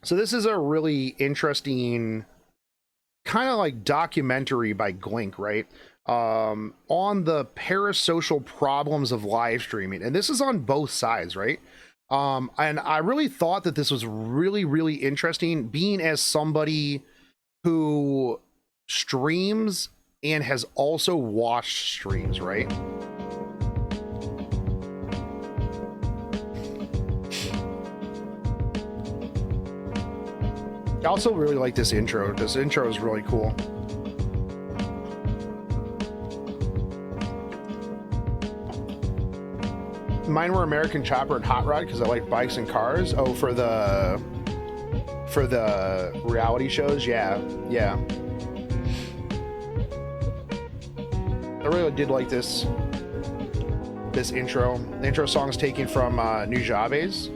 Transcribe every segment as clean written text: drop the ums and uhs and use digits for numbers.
So this is a really interesting kind of like documentary by Glink, right? On the parasocial problems of live streaming. And this is on both sides, right? And I really thought that this was really, really interesting, being as somebody who streams and has also watched streams, right? I also really like this intro. This intro is really cool. Mine were American Chopper and Hot Rod because I like bikes and cars. Oh, for the reality shows, yeah. I really did like this intro. The intro song is taken from Nujaves.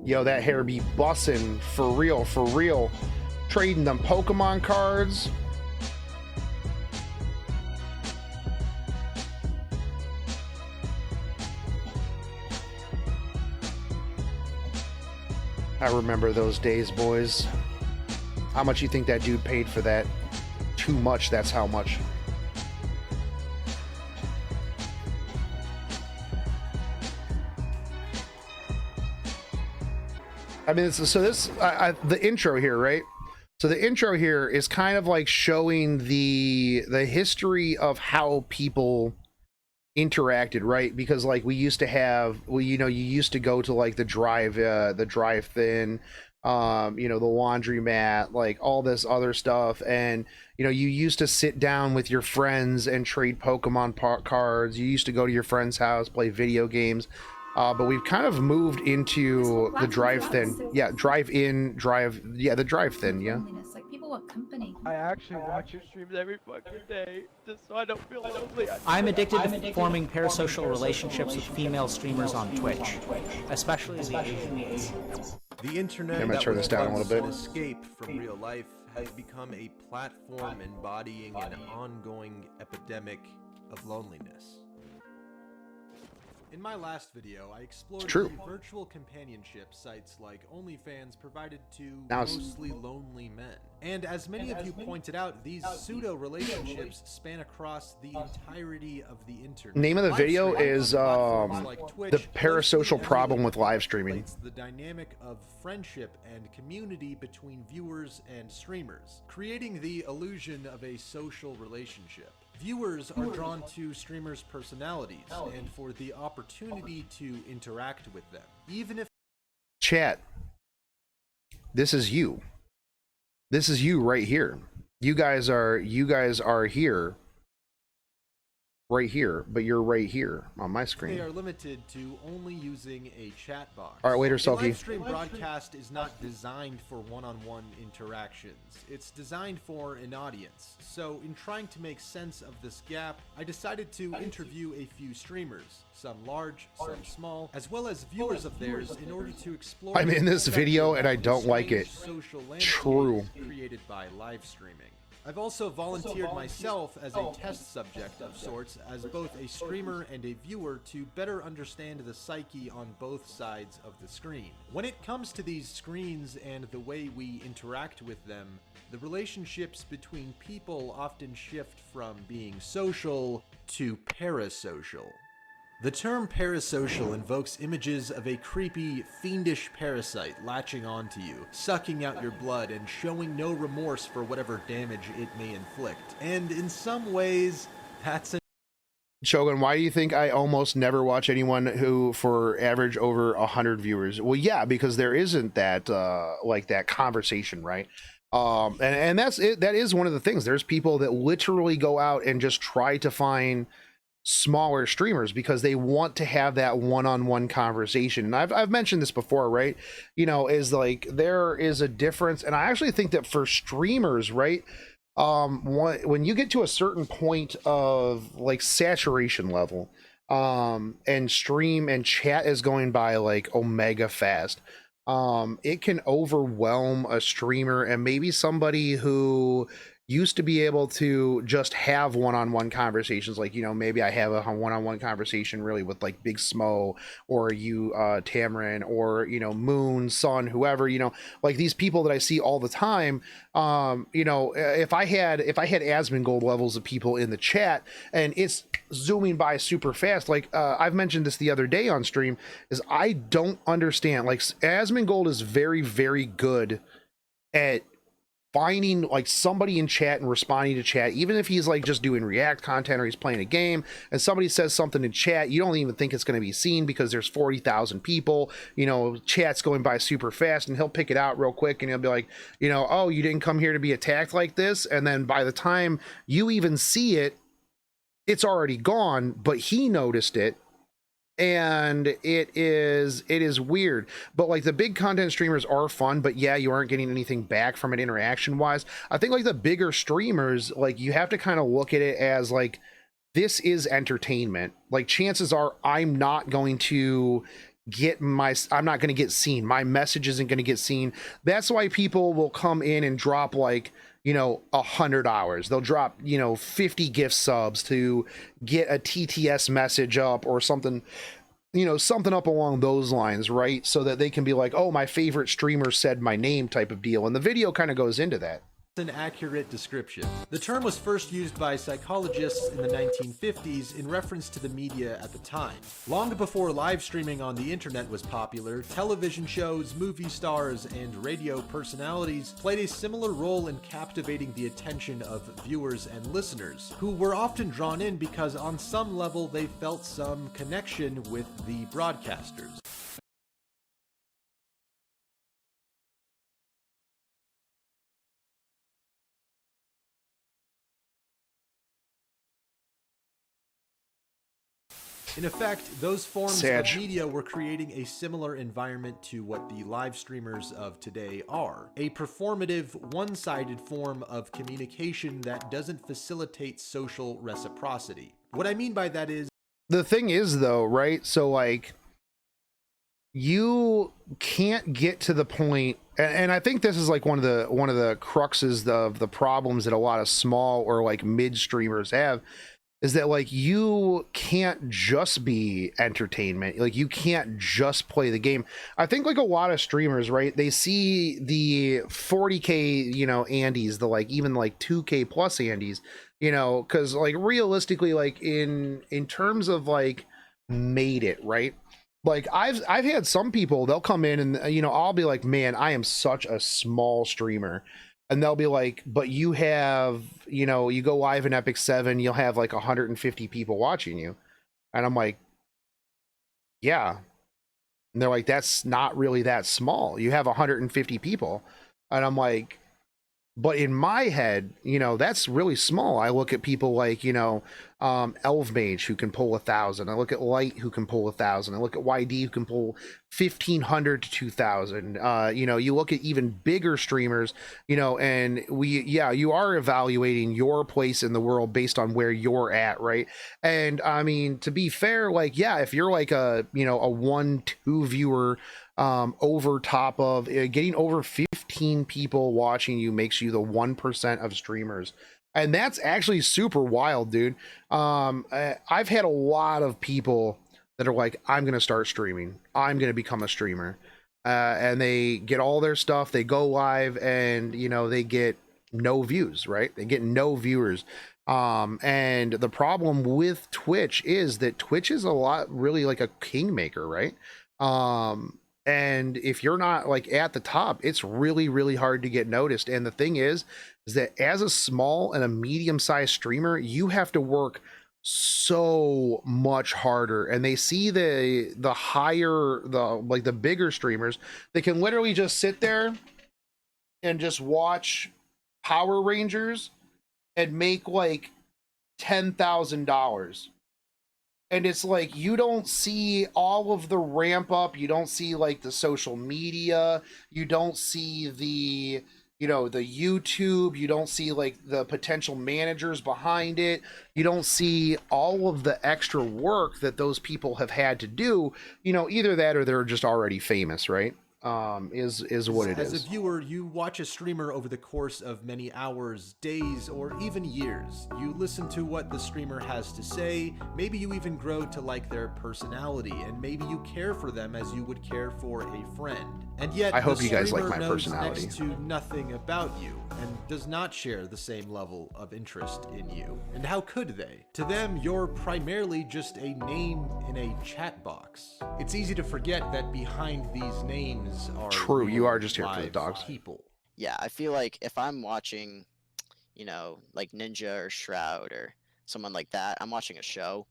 Yo, that hair be bussin', for real, for real. Trading them Pokemon cards. I remember those days, boys. How much you think that dude paid for that? Too much, that's how much. I mean, so this, the intro here, right? So the intro here is kind of like showing the history of how people interacted, right? Because like we used to have, well, you know, you used to go to like the drive-in, you know, the laundromat, like all this other stuff, and you know, you used to sit down with your friends and trade Pokemon cards. You used to go to your friend's house, play video games. But we've kind of moved into the drive-in, yeah, the drive-in, yeah. Like people want company. I actually watch your streams every fucking day, just so I don't feel lonely. I'm addicted to forming parasocial relationships with female streamers on Twitch, especially the Asian. The internet I'm gonna turn this down a little bit. An escape from real life has become a platform embodying an ongoing epidemic of loneliness. In my last video, I explored the virtual companionship sites like OnlyFans provided to mostly lonely men. And as many of you pointed out, these pseudo-relationships span across the entirety of the internet. Name of the video is the parasocial problem with live streaming. The dynamic of friendship and community between viewers and streamers, creating the illusion of a social relationship. Viewers are drawn to streamers' personalities and for the opportunity to interact with them, even if... Chat, this is you. This is you right here. You guys are here. Right here, but you're right here on my screen. They are limited to only using a chat box. All right, later, Sulky. A live stream broadcast is not designed for one-on-one interactions. It's designed for an audience. So, in trying to make sense of this gap, I decided to interview a few streamers, some large, some small, as well as viewers of theirs, in order to explore. I'm in this video and I don't like it. True. Created by live streaming. I've also volunteered myself as a test subject of sorts, as both a streamer and a viewer, to better understand the psyche on both sides of the screen. When it comes to these screens and the way we interact with them, the relationships between people often shift from being social to parasocial. The term parasocial invokes images of a creepy, fiendish parasite latching onto you, sucking out your blood and showing no remorse for whatever damage it may inflict. And in some ways, that's a... Shogun, why do you think I almost never watch anyone who for average over 100 viewers? Well, yeah, because there isn't that like that conversation, right? And that's it. That is one of the things. There's people that literally go out and just try to find smaller streamers because they want to have that one-on-one conversation. And I've mentioned this before, right? You know, is like there is a difference, and I actually think that for streamers, right, when you get to a certain point of like saturation level, and stream and chat is going by like omega fast, it can overwhelm a streamer and maybe somebody who used to be able to just have one-on-one conversations, like, you know, maybe I have a one-on-one conversation really with like Big Smo or you, Tamarin, or, you know, Moon, Sun, whoever, you know, like these people that I see all the time. You know, if I had Asmongold levels of people in the chat and it's zooming by super fast, like I've mentioned this the other day on stream, is I don't understand, like Asmongold is very, very good at finding like somebody in chat and responding to chat, even if he's like just doing react content or he's playing a game and somebody says something in chat, you don't even think it's going to be seen because there's 40,000 people, you know, chat's going by super fast, and he'll pick it out real quick and he'll be like, you know, oh, you didn't come here to be attacked like this, and then by the time you even see it, it's already gone, but he noticed it. And it is weird. But like the big content streamers are fun, but yeah, you aren't getting anything back from it interaction wise. I think like the bigger streamers, like you have to kind of look at it as like, this is entertainment. Like chances are I'm not going to I'm not going to get seen. My message isn't going to get seen. That's why people will come in and drop like, you know, $100. They'll drop, you know, 50 gift subs to get a TTS message up or something, you know, something up along those lines, right? So that they can be like, oh, my favorite streamer said my name type of deal. And the video kind of goes into that. An accurate description. The term was first used by psychologists in the 1950s in reference to the media at the time. Long before live streaming on the internet was popular, television shows, movie stars, and radio personalities played a similar role in captivating the attention of viewers and listeners, who were often drawn in because on some level they felt some connection with the broadcasters. In effect, those forms of media were creating a similar environment to what the live streamers of today are. A performative, one-sided form of communication that doesn't facilitate social reciprocity. What I mean by that is... The thing is though, right? So like, you can't get to the point, and I think this is like one of the cruxes of the problems that a lot of small or like mid streamers have, is that like you can't just be entertainment, like you can't just play the game. I think like a lot of streamers, right, they see the 40k, you know, Andes, the like even like 2k plus Andes, you know, because like realistically, like in terms of like made it, right, like I've had some people, they'll come in and, you know, I'll be like, man, I am such a small streamer. And they'll be like, but you have, you know, you go live in Epic 7, you'll have like 150 people watching you. And I'm like, yeah. And they're like, that's not really that small. You have 150 people. And I'm like, but in my head, you know, that's really small. I look at people like, you know, Elf Mage who can pull 1,000. I look at Light who can pull 1,000. I look at YD who can pull 1,500 to 2,000. You know, you look at even bigger streamers, you know, and you are evaluating your place in the world based on where you're at, right? And I mean, to be fair, like, yeah, if you're like a, you know, a 1-2 viewer, over top of getting over 15 people watching you makes you the 1% of streamers, and that's actually super wild, dude. I've had a lot of people that are like, I'm gonna start streaming, I'm gonna become a streamer, and they get all their stuff, they go live, and you know, they get no views, right? They get no viewers. And the problem with Twitch is that Twitch is a lot really like a kingmaker, right? And if you're not like at the top, it's really, really hard to get noticed. And the thing is that as a small and a medium-sized streamer, you have to work so much harder. And they see the bigger streamers, they can literally just sit there and just watch Power Rangers and make like $10,000. And it's like, you don't see all of the ramp up. You don't see like the social media. You don't see the, you know, the YouTube. You don't see like the potential managers behind it. You don't see all of the extra work that those people have had to do, you know, either that or they're just already famous, right? is what it As is. a viewer, you watch a streamer over the course of many hours, days, or even years. You listen to what the streamer has to say, maybe you even grow to like their personality, and maybe you care for them as you would care for a friend. And yet, I hope the you guys like streamer my knows personality. next to nothing about you, and does not share the same level of interest in you. And how could they? To them, you're primarily just a name in a chat box. It's easy to forget that behind these names are True, you real are just here for the live dogs. people. Yeah, I feel like if I'm watching, you know, like Ninja or Shroud or someone like that, I'm watching a show.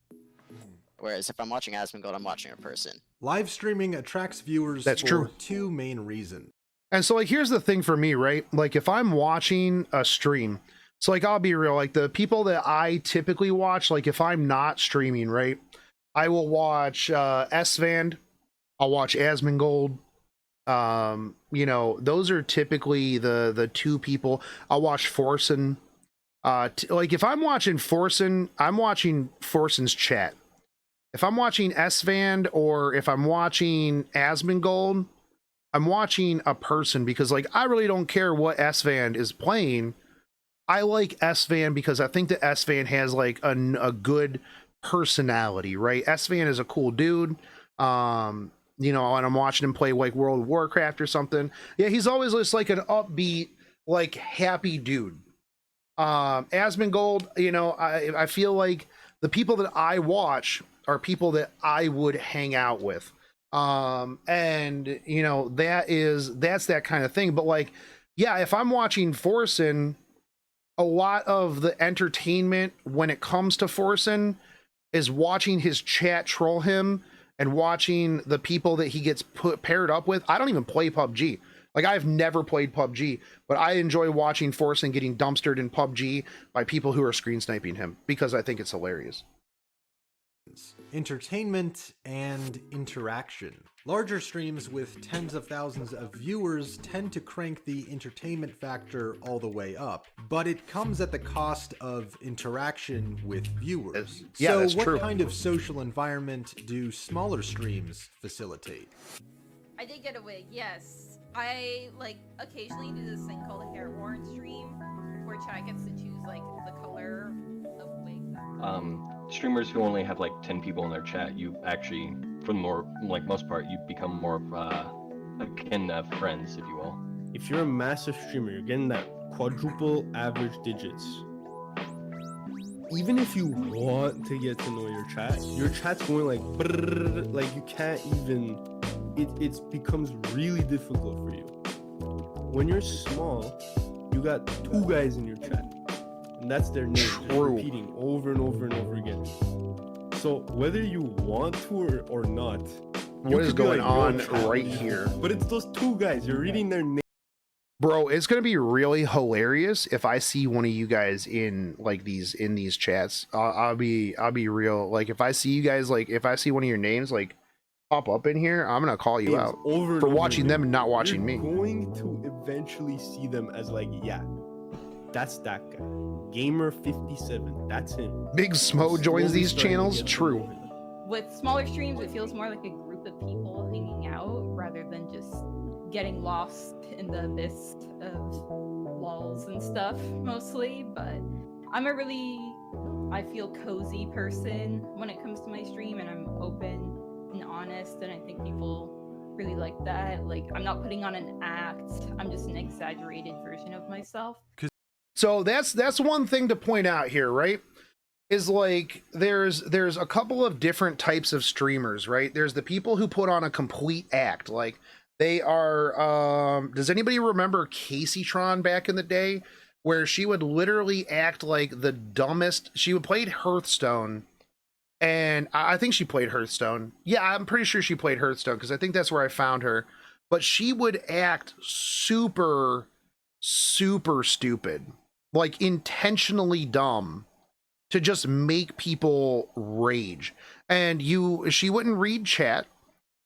Whereas if I'm watching Asmongold, I'm watching a person. Live streaming attracts viewers That's for true. two main reasons. And so like here's the thing for me, right? Like if I'm watching a stream, so like I'll be real, like the people that I typically watch, like if I'm not streaming, right, I will watch Svand, I'll watch Asmongold. You know, those are typically the two people. I'll watch Forsen. Like if I'm watching Forsen, I'm watching Forsen's chat. If I'm watching Svand or if I'm watching Asmongold, I'm watching a person, because like I really don't care what Svand is playing. I like Svand because I think that Svand has like a good personality, right? Svand is a cool dude. You know, and I'm watching him play like World of Warcraft or something. Yeah, he's always just like an upbeat, like happy dude. Asmongold, you know, I feel like the people that I watch are people that I would hang out with. And you know, that's that kind of thing. But like, yeah, if I'm watching Forsen, a lot of the entertainment when it comes to Forsen is watching his chat troll him and watching the people that he gets paired up with. I don't even play PUBG. Like I've never played PUBG, but I enjoy watching Forsen getting dumpstered in PUBG by people who are screen sniping him because I think it's hilarious. Entertainment and interaction. Larger streams with tens of thousands of viewers tend to crank the entertainment factor all the way up, but it comes at the cost of interaction with viewers. Yeah, so that's what true. kind of social environment do smaller streams facilitate? I did get a wig, yes. I like occasionally do this thing called a hair warrant stream, where chat gets to choose like the color of wig. Streamers who only have like 10 people in their chat, you actually, for the most part, you become more of a kin of friends, if you will. If you're a massive streamer, you're getting that quadruple average digits. Even if you want to get to know your chat's going like brrr, like you can't even. It becomes really difficult for you. When you're small, you got two guys in your chat, and that's their name, repeating over and over and over again. So whether you want to or not, What is going on chat, right here? But it's those two guys. You're reading their name. Bro, it's gonna be really hilarious if I see one of you guys in like these chats. I'll be real. Like if I see you guys, like if I see one of your names like pop up in here, I'm gonna call you out over for and watching over them and not watching You're me. going to eventually see them as like, yeah, that's that guy. Gamer 57, that's him. Big Smo joins Slowly these starting to channels. get True. over them. With smaller streams, it feels more like a group of people hanging out rather than just getting lost in the abyss of walls and stuff, mostly. But I'm a really, I feel cozy person when it comes to my stream, and I'm open and honest, and I think people really like that. Like, I'm not putting on an act, I'm just an exaggerated version of myself. So that's one thing to point out here, right? Is like there's a couple of different types of streamers, right? There's the people who put on a complete act, like they are does anybody remember Caseytron back in the day, where she would literally act like the dumbest? She would play Hearthstone, and I think she played Hearthstone. Yeah, I'm pretty sure she played Hearthstone because I think that's where I found her. But she would act super stupid, like intentionally dumb, to just make people rage. And she wouldn't read chat.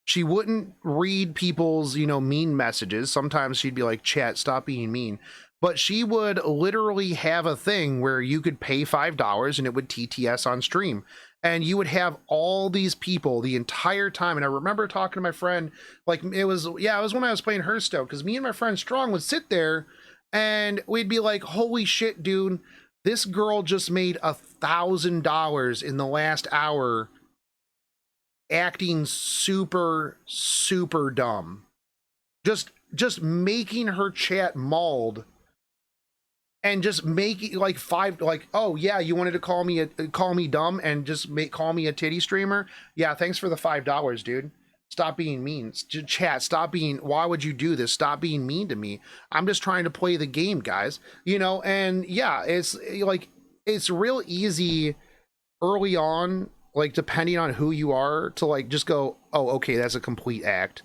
She wouldn't read people's, mean messages. Sometimes she'd be like, chat, stop being mean. But she would literally have a thing where you could pay $5 and it would TTS on stream. and you would have all these people the entire time. And I remember talking to my friend, like it was when I was playing Hearthstone, because me and my friend Strong would sit there and we'd be like, holy shit, dude, this girl just made $1,000 in the last hour acting super, super dumb. Just making her chat mauled and just making like oh yeah, you wanted to call me dumb and just call me a titty streamer. Yeah, thanks for the $5, dude. Stop being mean. Chat, stop being, why would you do this? Stop being mean to me. I'm just trying to play the game, guys. You know, and yeah, it's like, it's real easy early on, like depending on who you are, to like just go, oh, okay, that's a complete act.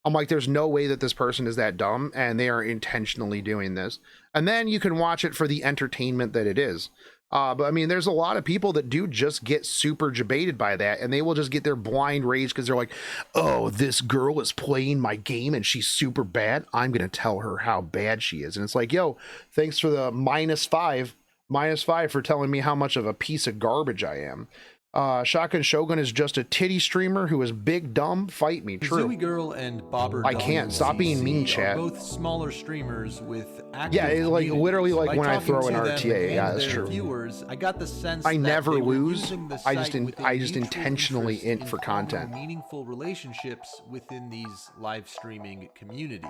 I'm like, there's no way that this person is that dumb and they are intentionally doing this. And then you can watch it for the entertainment that it is. But I mean, there's a lot of people that do just get super debated by that, and they will just get their blind rage because they're like, oh, this girl is playing my game and she's super bad. I'm going to tell her how bad she is. And it's like, yo, thanks for the -5 for telling me how much of a piece of garbage I am. Shotgun Shogun is just a titty streamer who is big dumb. Fight me. True. Zooey Girl and Bobber I can't stop being mean, chat. Both smaller streamers with active yeah, it's like literally like By when I talking throw an to them RTA. and Yeah, that's their true. Viewers, I got the sense I that never they were lose. using the I site with a just mutual intentionally interest int in for forming content. meaningful relationships within these live streaming communities.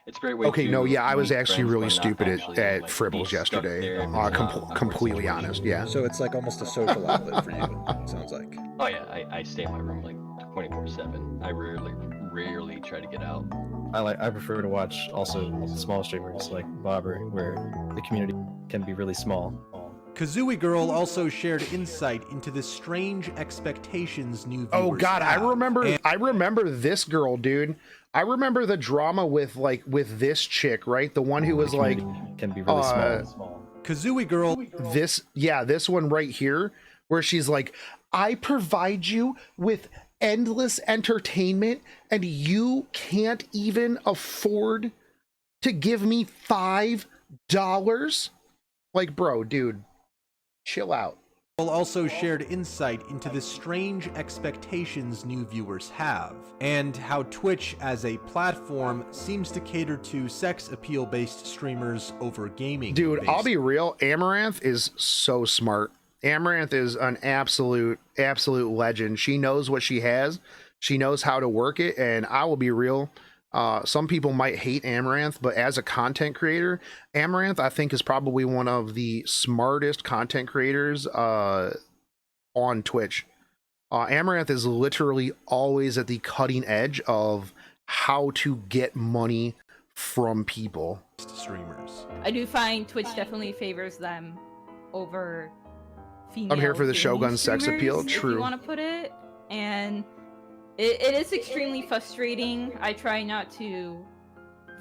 It's a great way Okay, to no, yeah, I was meet actually friends really by not stupid actually, at like, Fribbles being stuck yesterday. there in an Completely situation. honest, yeah. So it's like almost a social outlet for you, it sounds like. Oh yeah, I stay in my room like 24/7. I rarely try to get out. I prefer to watch also small streamers like Bobber, where the community can be really small. Kazooie Girl also shared insight into the strange expectations new viewers Oh god, have. I remember this girl, dude. I remember the drama with this chick, right? The one who was like Can be really small. Kazooie Girl, this one right here, where she's like, I provide you with endless entertainment and you can't even afford to give me $5. Like, bro, dude, chill out. also shared insight into the strange expectations new viewers have, and how Twitch as a platform seems to cater to sex appeal based streamers over gaming. Dude, I'll be real, Amaranth is so smart. Amaranth is an absolute legend. She knows what she has. She knows how to work it, and I will be real. Some people might hate Amaranth, but as a content creator, Amaranth, I think, is probably one of the smartest content creators on Twitch. Amaranth is literally always at the cutting edge of how to get money from people. Streamers. I do find Twitch definitely favors them over female. I'm here for the gaming Shogun sex streamers, appeal. if True. you want to put it, and it is extremely frustrating. I try not to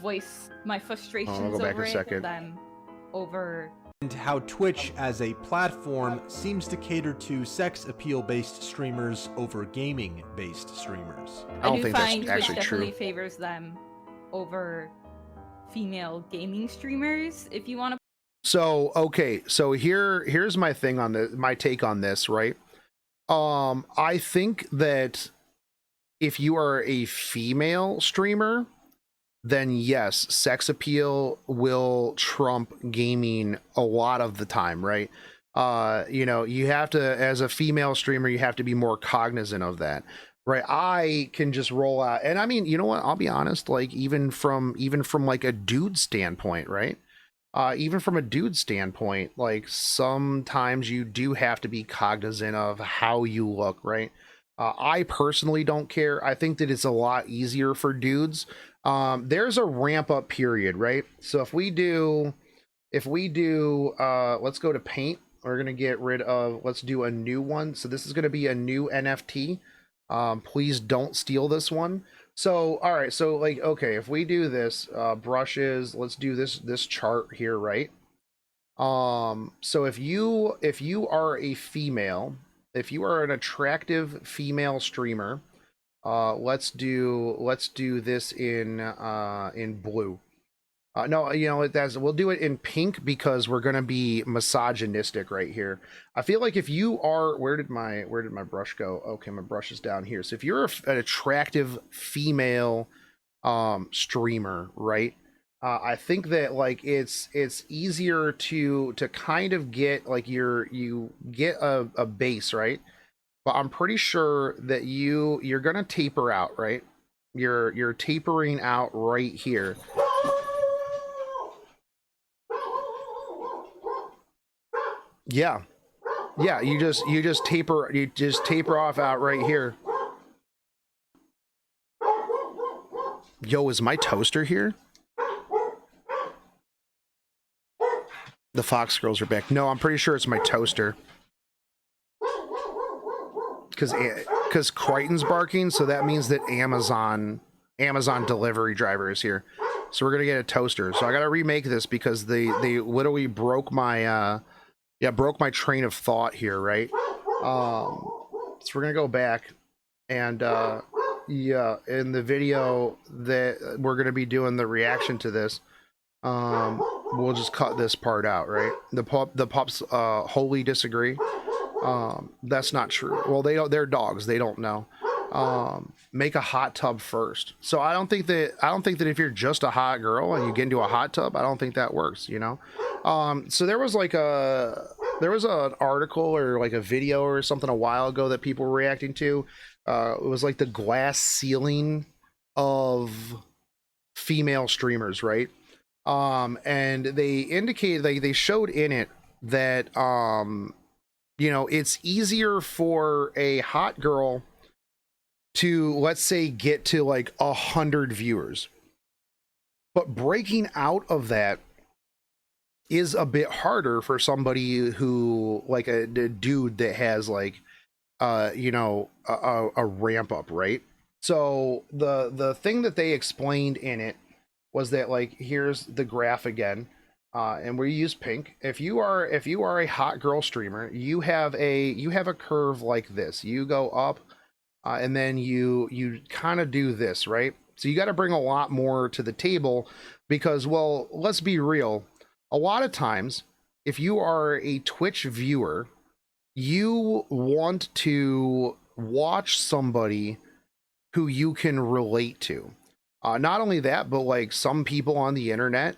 voice my frustrations I'll go back over a it second. with them over. And how Twitch as a platform seems to cater to sex appeal based streamers over gaming based streamers. I don't do think that's find Twitch actually definitely true. favors them over female gaming streamers, if you want to. So okay, so here's my thing on my take on this, right? I think that if you are a female streamer, then yes, sex appeal will trump gaming a lot of the time, right? You know, you have to, as a female streamer, you have to be more cognizant of that, right? I can just roll out, and I mean, you know what? I'll be honest, like even from like a dude standpoint, right? Even from a dude standpoint, like sometimes you do have to be cognizant of how you look, right? I personally don't care. I think that it's a lot easier for dudes. There's a ramp up period, right? So if we do, let's go to paint. We're going to get rid of, let's do a new one. So this is going to be a new NFT. Please don't steal this one. So, all right. So like, okay, if we do this, brushes, let's do this chart here, right? So if you are a female, if you are an attractive female streamer, let's do this in blue. No, you know, that's we'll do it in pink because we're gonna be misogynistic right here. I feel like if you are, where did my brush go? Okay, my brush is down here. So if you're an attractive female streamer, right? I think that like it's easier to kind of get like you get a base, right? But I'm pretty sure that you're gonna taper out, right? You're tapering out right here. Yeah. Yeah, you just taper off out right here. Yo, is my toaster here? The Fox girls are back. No, I'm pretty sure it's my toaster. Because Crichton's barking, so that means that Amazon delivery driver is here. So we're gonna get a toaster. So I gotta remake this because they literally broke my broke my train of thought here, right? So we're gonna go back and yeah, in the video that we're gonna be doing the reaction to this, we'll just cut this part out, right? The pups wholly disagree. That's not true. Well, they're dogs, they don't know. Make a hot tub first. So I don't think that if you're just a hot girl and you get into a hot tub, I don't think that works, you know. So there was an article or like a video or something a while ago that people were reacting to. It was like the glass ceiling of female streamers, right? And they indicated, like, they showed in it that you know, it's easier for a hot girl to, let's say, get to like 100 viewers, but breaking out of that is a bit harder for somebody who, like a dude that has like you know, a ramp up, right? So the thing that they explained in it was that, like, here's the graph again, and we use pink. If you are a hot girl streamer, you have a curve like this. You go up, and then you kind of do this, right? So you got to bring a lot more to the table because, well, let's be real. A lot of times, if you are a Twitch viewer, you want to watch somebody who you can relate to. Not only that, but like some people on the internet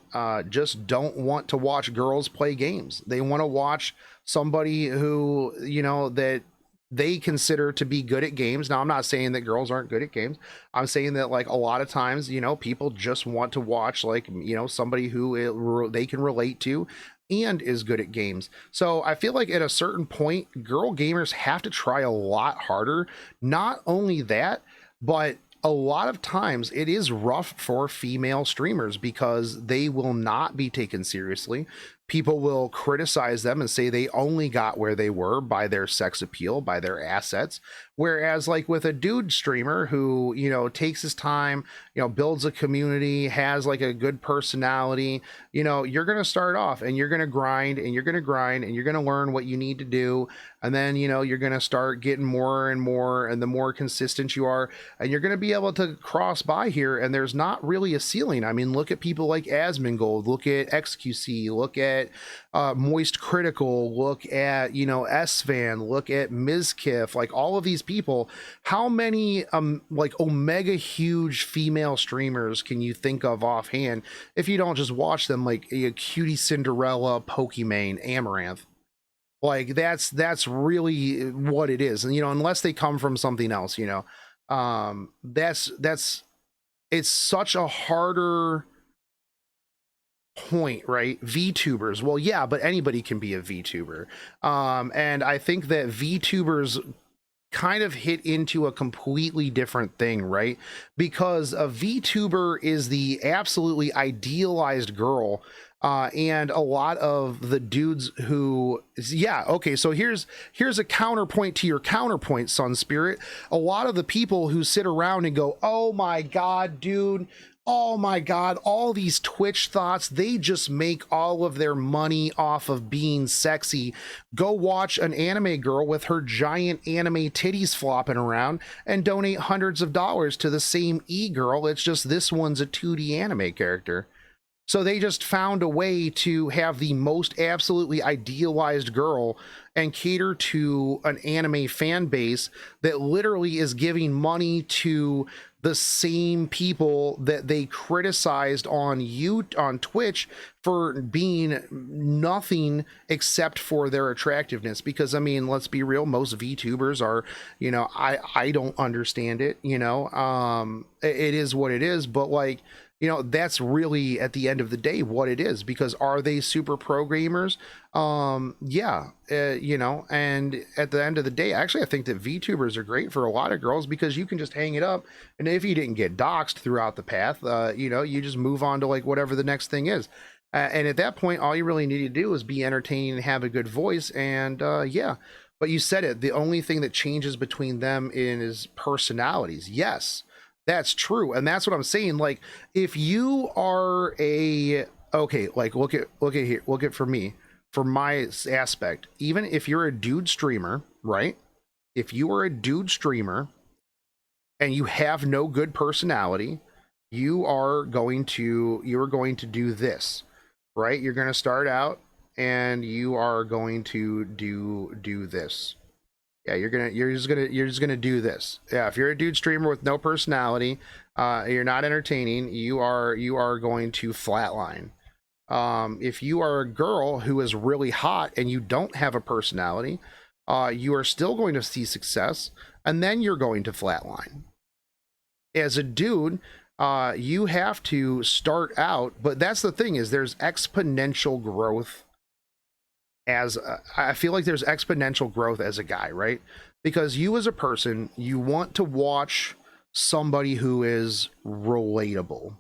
just don't want to watch girls play games. They want to watch somebody who, you know, that they consider to be good at games. Now, I'm not saying that girls aren't good at games. I'm saying that, like, a lot of times, you know, people just want to watch, like, you know, somebody who they can relate to and is good at games. So I feel like at a certain point, girl gamers have to try a lot harder. Not only that, but a lot of times it is rough for female streamers because they will not be taken seriously. People will criticize them and say they only got where they were by their sex appeal, by their assets. Whereas, like, with a dude streamer who, you know, takes his time, you know, builds a community, has like a good personality, you know, you're going to start off and you're going to grind and you're going to grind and you're going to learn what you need to do. And then, you know, you're going to start getting more and more, and the more consistent you are, and you're going to be able to cross by here. And there's not really a ceiling. I mean, look at people like Asmongold, look at XQC, look at Moist Critical, look at, you know, Svan, look at Mizkif, like all of these people. How many like omega huge female streamers can you think of offhand if you don't just watch them, like Cutie Cinderella, Pokimane, Amaranth? Like that's really what it is. And, you know, unless they come from something else, you know, that's it's such a harder point, right? VTubers, well, yeah, but anybody can be a VTuber. And I think that VTubers kind of hit into a completely different thing, right? Because a VTuber is the absolutely idealized girl. And a lot of the dudes who, yeah, okay, so here's a counterpoint to your counterpoint, Sun Spirit. A lot of the people who sit around and go, oh my god, dude, oh my god, all these Twitch thoughts, they just make all of their money off of being sexy. Go watch an anime girl with her giant anime titties flopping around and donate hundreds of dollars to the same e-girl. It's just this one's a 2D anime character. So they just found a way to have the most absolutely idealized girl and cater to an anime fan base that literally is giving money to the same people that they criticized on Twitch for being nothing except for their attractiveness. Because I mean, let's be real, most VTubers are, you know, I don't understand it, you know. It is what it is, but like, you know, that's really at the end of the day what it is. Because are they super pro gamers? Yeah, you know, and at the end of the day, actually, I think that VTubers are great for a lot of girls because you can just hang it up, and if you didn't get doxxed throughout the path, you know, you just move on to like whatever the next thing is. And at that point, all you really need to do is be entertaining and have a good voice, and yeah. But you said it. The only thing that changes between them is personalities. Yes, that's true, and that's what I'm saying. Like, if you are a okay, like look at here, look at for me, for my aspect. Even if you're a dude streamer, right? If you are a dude streamer and you have no good personality, you are going to do this, right? You're going to start out and you are going to do this. Yeah, you're just gonna do this. Yeah, if you're a dude streamer with no personality, you're not entertaining, you are going to flatline. If you are a girl who is really hot and you don't have a personality, you are still going to see success, and then you're going to flatline. As a dude, you have to start out, but that's the thing, is there's exponential growth as I feel like there's exponential growth as a guy, right? Because you as a person, you want to watch somebody who is relatable.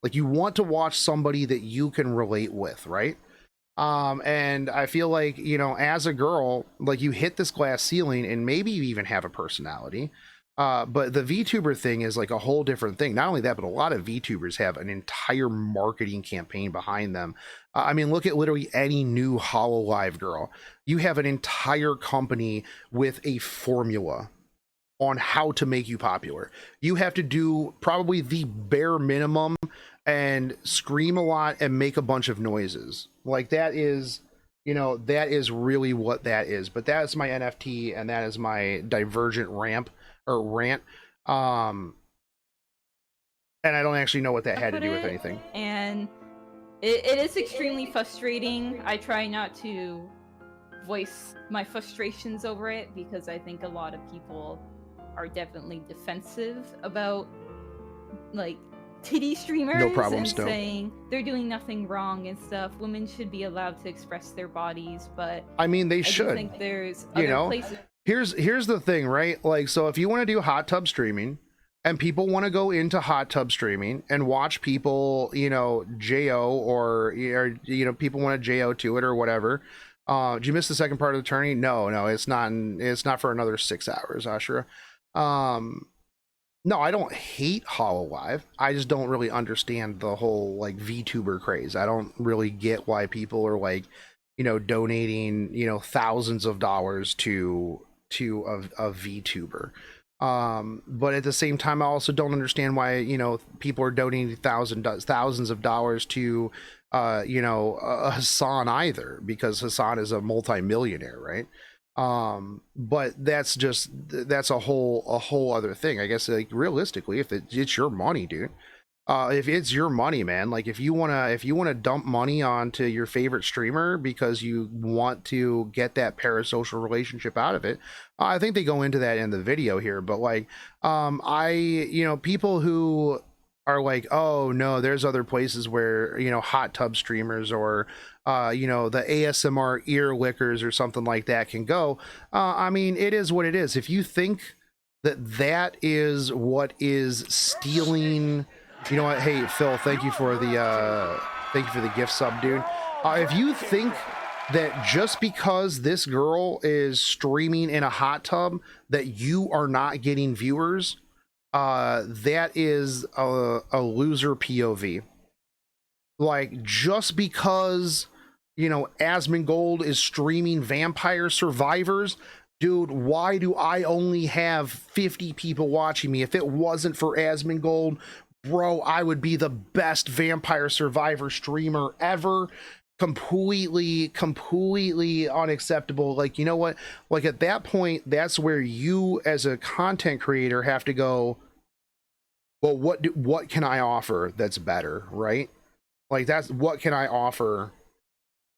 Like, you want to watch somebody that you can relate with, right? And I feel like, you know, as a girl, like, you hit this glass ceiling and maybe you even have a personality. But the VTuber thing is like a whole different thing. Not only that, but a lot of VTubers have an entire marketing campaign behind them. I mean, look at literally any new HoloLive girl. You have an entire company with a formula on how to make you popular. You have to do probably the bare minimum and scream a lot and make a bunch of noises. Like, that is, you know, that is really what that is. But that is my NFT, and that is my divergent rant. And I don't actually know what that had to do with anything. And it is extremely frustrating. I try not to voice my frustrations over it because I think a lot of people are definitely defensive about, like, titty streamers, no problem, and saying they're doing nothing wrong and stuff. Women should be allowed to express their bodies, but I mean, they should. I think there's you other know, places. Here's the thing, right? Like, so if you want to do hot tub streaming and people want to go into hot tub streaming and watch people, you know, JO or you know, people want to JO to it or whatever. Did you miss the second part of the tourney? No, it's not for another 6 hours, Ashura. No, I don't hate HoloLive. I just don't really understand the whole like VTuber craze. I don't really get why people are like, you know, donating, you know, thousands of dollars to a VTuber. But at the same time, I also don't understand why, you know, people are donating thousands of dollars to you know, Hassan either, because Hassan is a multi-millionaire, right? But that's a whole other thing. I guess, like, realistically, if it's your money, dude, if it's your money, man, like, if you want to dump money onto your favorite streamer because you want to get that parasocial relationship out of it, I think they go into that in the video here. But like, you know, people who are like, oh no, there's other places where, you know, hot tub streamers or you know, the ASMR ear lickers or something like that can go. I mean, it is what it is. If you think that is what is stealing, you know what? Hey, Phil, thank you for the gift sub, dude. If you think that just because this girl is streaming in a hot tub that you are not getting viewers, that is a loser POV. Like, just because, you know, Asmongold is streaming Vampire Survivors, dude, why do I only have 50 people watching me? If it wasn't for Asmongold bro, I would be the best Vampire Survivor streamer ever. Completely unacceptable. Like, you know what? Like, at that point, that's where you as a content creator have to go, well, what can I offer that's better, right? Like, that's what can I offer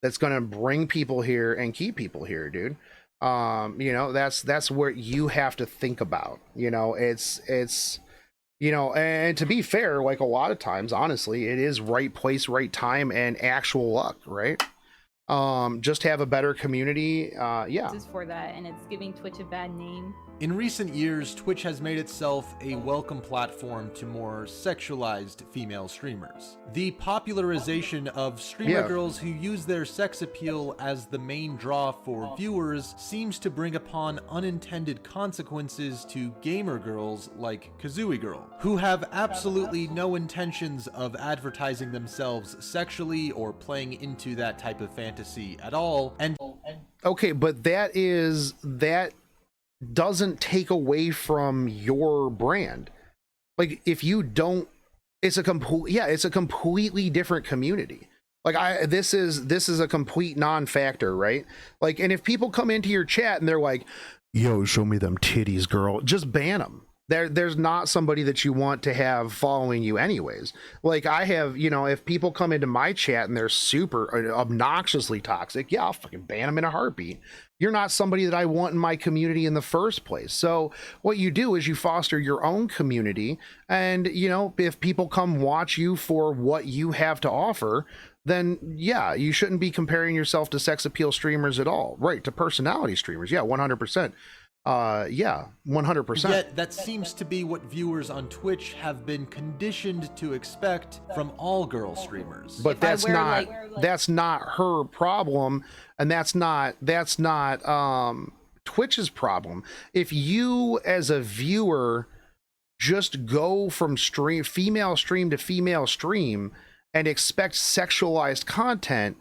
that's going to bring people here and keep people here, dude. You know, that's where you have to think about, you know. It's you know, and to be fair, like, a lot of times, honestly, it is right place, right time, and actual luck, right? Just have a better community. Yeah. Just for that, and it's giving Twitch a bad name. In recent years, Twitch has made itself a welcome platform to more sexualized female streamers. The popularization of streamer girls who use their sex appeal as the main draw for viewers seems to bring upon unintended consequences to gamer girls like Kazooie Girl, who have absolutely no intentions of advertising themselves sexually or playing into that type of fantasy at all. And okay, but that doesn't take away from your brand. Like, if you don't, it's a completely different community. Like, this is a complete non-factor, right? Like, and if people come into your chat and they're like, yo, show me them titties, girl, just ban them. There's not somebody that you want to have following you anyways. Like, I have, you know, if people come into my chat and they're super obnoxiously toxic, yeah, I'll fucking ban them in a heartbeat. You're not somebody that I want in my community in the first place. So what you do is you foster your own community, and, you know, if people come watch you for what you have to offer, then yeah, you shouldn't be comparing yourself to sex appeal streamers at all. Right, to personality streamers. Yeah, 100%. Yeah, 100%. Yet that seems to be what viewers on Twitch have been conditioned to expect from all girl streamers. But that's not her problem, and that's not Twitch's problem. If you as a viewer just go from female stream to female stream and expect sexualized content,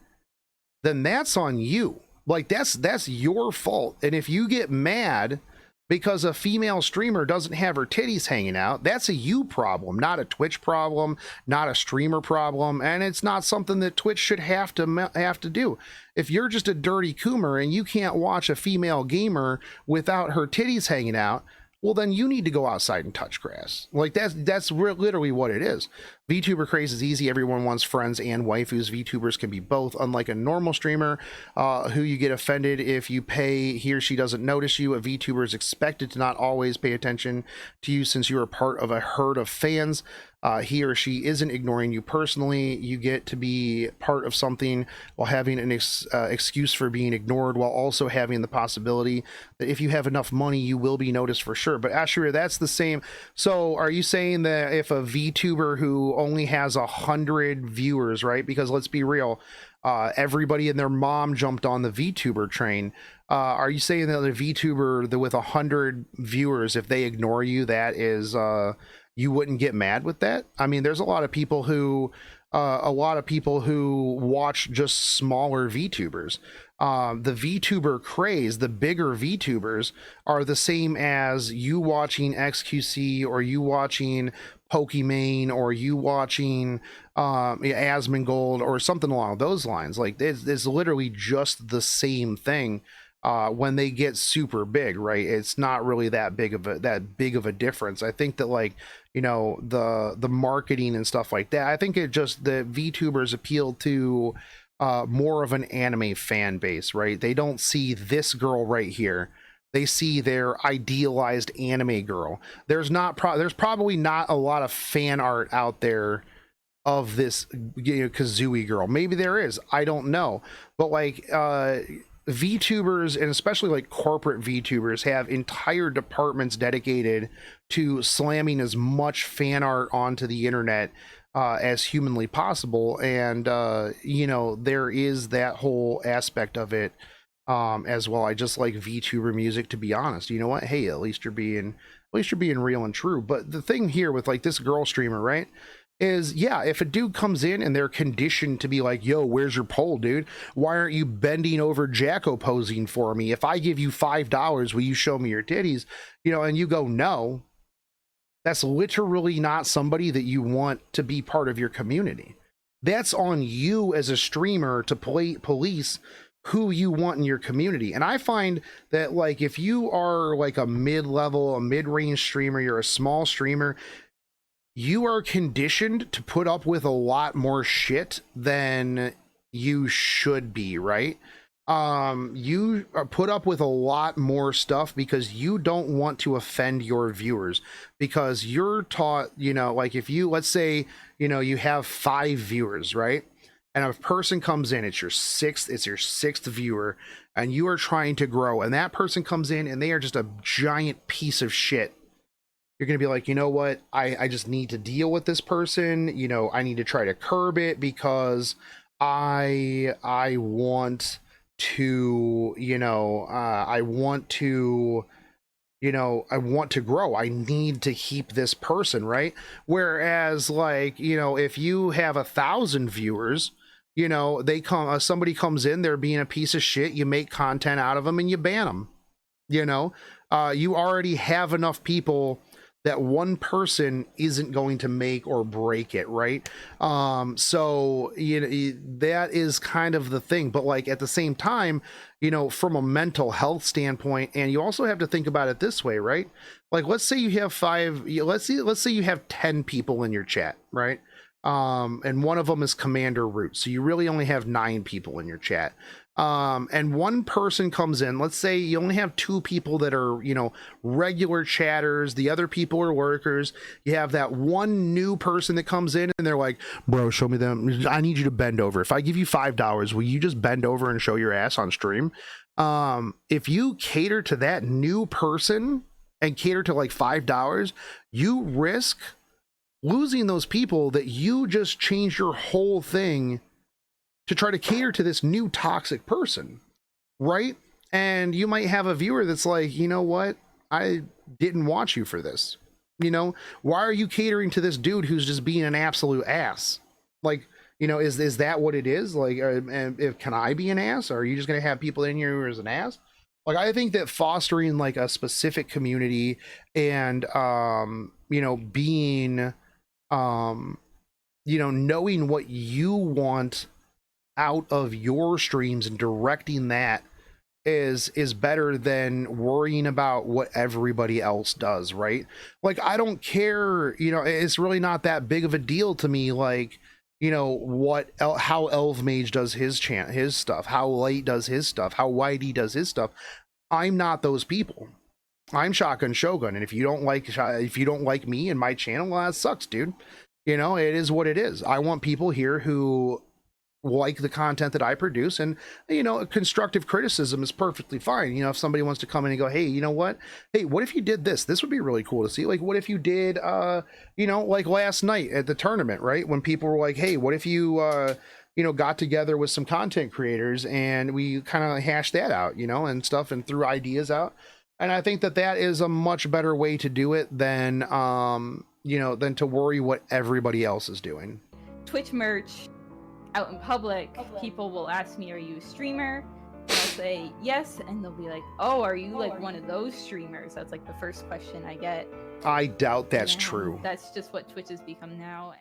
then that's on you. Like, that's your fault. And if you get mad because a female streamer doesn't have her titties hanging out, that's a you problem, not a Twitch problem, not a streamer problem, and it's not something that Twitch should have to do. If you're just a dirty coomer and you can't watch a female gamer without her titties hanging out, well, then you need to go outside and touch grass. Like, that's literally what it is. VTuber craze is easy. Everyone wants friends and waifus. VTubers can be both. Unlike a normal streamer, who you get offended if you pay, he or she doesn't notice you. A VTuber is expected to not always pay attention to you since you are part of a herd of fans. He or she isn't ignoring you personally. You get to be part of something while having an excuse for being ignored, while also having the possibility that if you have enough money, you will be noticed for sure. But Ashura, that's the same. So are you saying that if a VTuber who only has 100 viewers, right? Because let's be real, everybody and their mom jumped on the VTuber train. Are you saying that a VTuber with 100 viewers, if they ignore you, that is... you wouldn't get mad with that? I mean, there's a lot of people who watch just smaller VTubers. The VTuber craze, the bigger VTubers, are the same as you watching XQC, or you watching Pokimane, or you watching Asmongold, or something along those lines. Like, it's literally just the same thing. When they get super big, right? It's not really that big of a difference. I think that, like, you know, the marketing and stuff like that, I think it just, the VTubers appeal to more of an anime fan base, right? They don't see this girl right here. They see their idealized anime girl. There's probably not a lot of fan art out there of this, you know, Kazooie Girl. Maybe there is, I don't know. But like, VTubers, and especially like corporate VTubers, have entire departments dedicated to slamming as much fan art onto the internet as humanly possible. And you know, there is that whole aspect of it as well. I just like VTuber music, to be honest. You know what? Hey, at least you're being real and true. But the thing here with like this girl streamer, right, is, yeah, if a dude comes in and they're conditioned to be like, yo, where's your pole, dude? Why aren't you bending over Jacko posing for me? If I give you $5, will you show me your titties? You know, and you go, no. That's literally not somebody that you want to be part of your community. That's on you as a streamer to police who you want in your community. And I find that, like, if you are like a mid-level, a mid-range streamer, you're a small streamer, you are conditioned to put up with a lot more shit than you should be, right? You are put up with a lot more stuff because you don't want to offend your viewers, because you're taught, you know, like if you, let's say, you know, you have 5 viewers, right? And a person comes in, it's your sixth viewer, and you are trying to grow, and that person comes in and they are just a giant piece of shit. You're going to be like, you know what? I just need to deal with this person. You know, I need to try to curb it because I want to, you know, I want to grow. I need to keep this person, right? Whereas, like, you know, if you have 1,000 viewers, you know, somebody comes in, they're being a piece of shit, you make content out of them and you ban them. You know, you already have enough people that one person isn't going to make or break it, right? So, you know, that is kind of the thing. But like at the same time, you know, from a mental health standpoint, and you also have to think about it this way, right? Like, let's say you have let's say you have 10 people in your chat, right? And one of them is Commander Root, so you really only have 9 people in your chat. And one person comes in, let's say you only have 2 people that are, you know, regular chatters, the other people are workers. You have that one new person that comes in and they're like, bro, show me them. I need you to bend over. If I give you $5, will you just bend over and show your ass on stream? If you cater to that new person and cater to like $5, you risk losing those people that you just changed your whole thing to try to cater to this new toxic person, right? And you might have a viewer that's like, you know what? I didn't watch you for this. You know, why are you catering to this dude who's just being an absolute ass? Like, you know, is that what it is? Like, can I be an ass? Or are you just going to have people in here who is an ass? Like, I think that fostering like a specific community and, you know, being, you know, knowing what you want out of your streams and directing that is better than worrying about what everybody else does, right? Like, I don't care, you know, it's really not that big of a deal to me, like, you know, how Elf Mage does his stuff, how Light does his stuff, how Whitey does his stuff. I'm not those people. I'm Shotgun Shogun, and if you don't like me and my channel, well, that sucks, dude. You know, it is what it is. I want people here who like the content that I produce, and, you know, constructive criticism is perfectly fine. You know, if somebody wants to come in and go, hey, you know what? Hey, what if you did this? This would be really cool to see. Like, what if you did, you know, like last night at the tournament, right? When people were like, hey, what if you, you know, got together with some content creators and we kind of hashed that out, you know, and stuff, and threw ideas out. And I think that that is a much better way to do it than, you know, than to worry what everybody else is doing. Twitch merch out in public, people will ask me, are you a streamer? And I'll say yes, and they'll be like, oh, are you like one of those streamers? That's like the first question I get. I doubt that's true. That's just what Twitch has become now.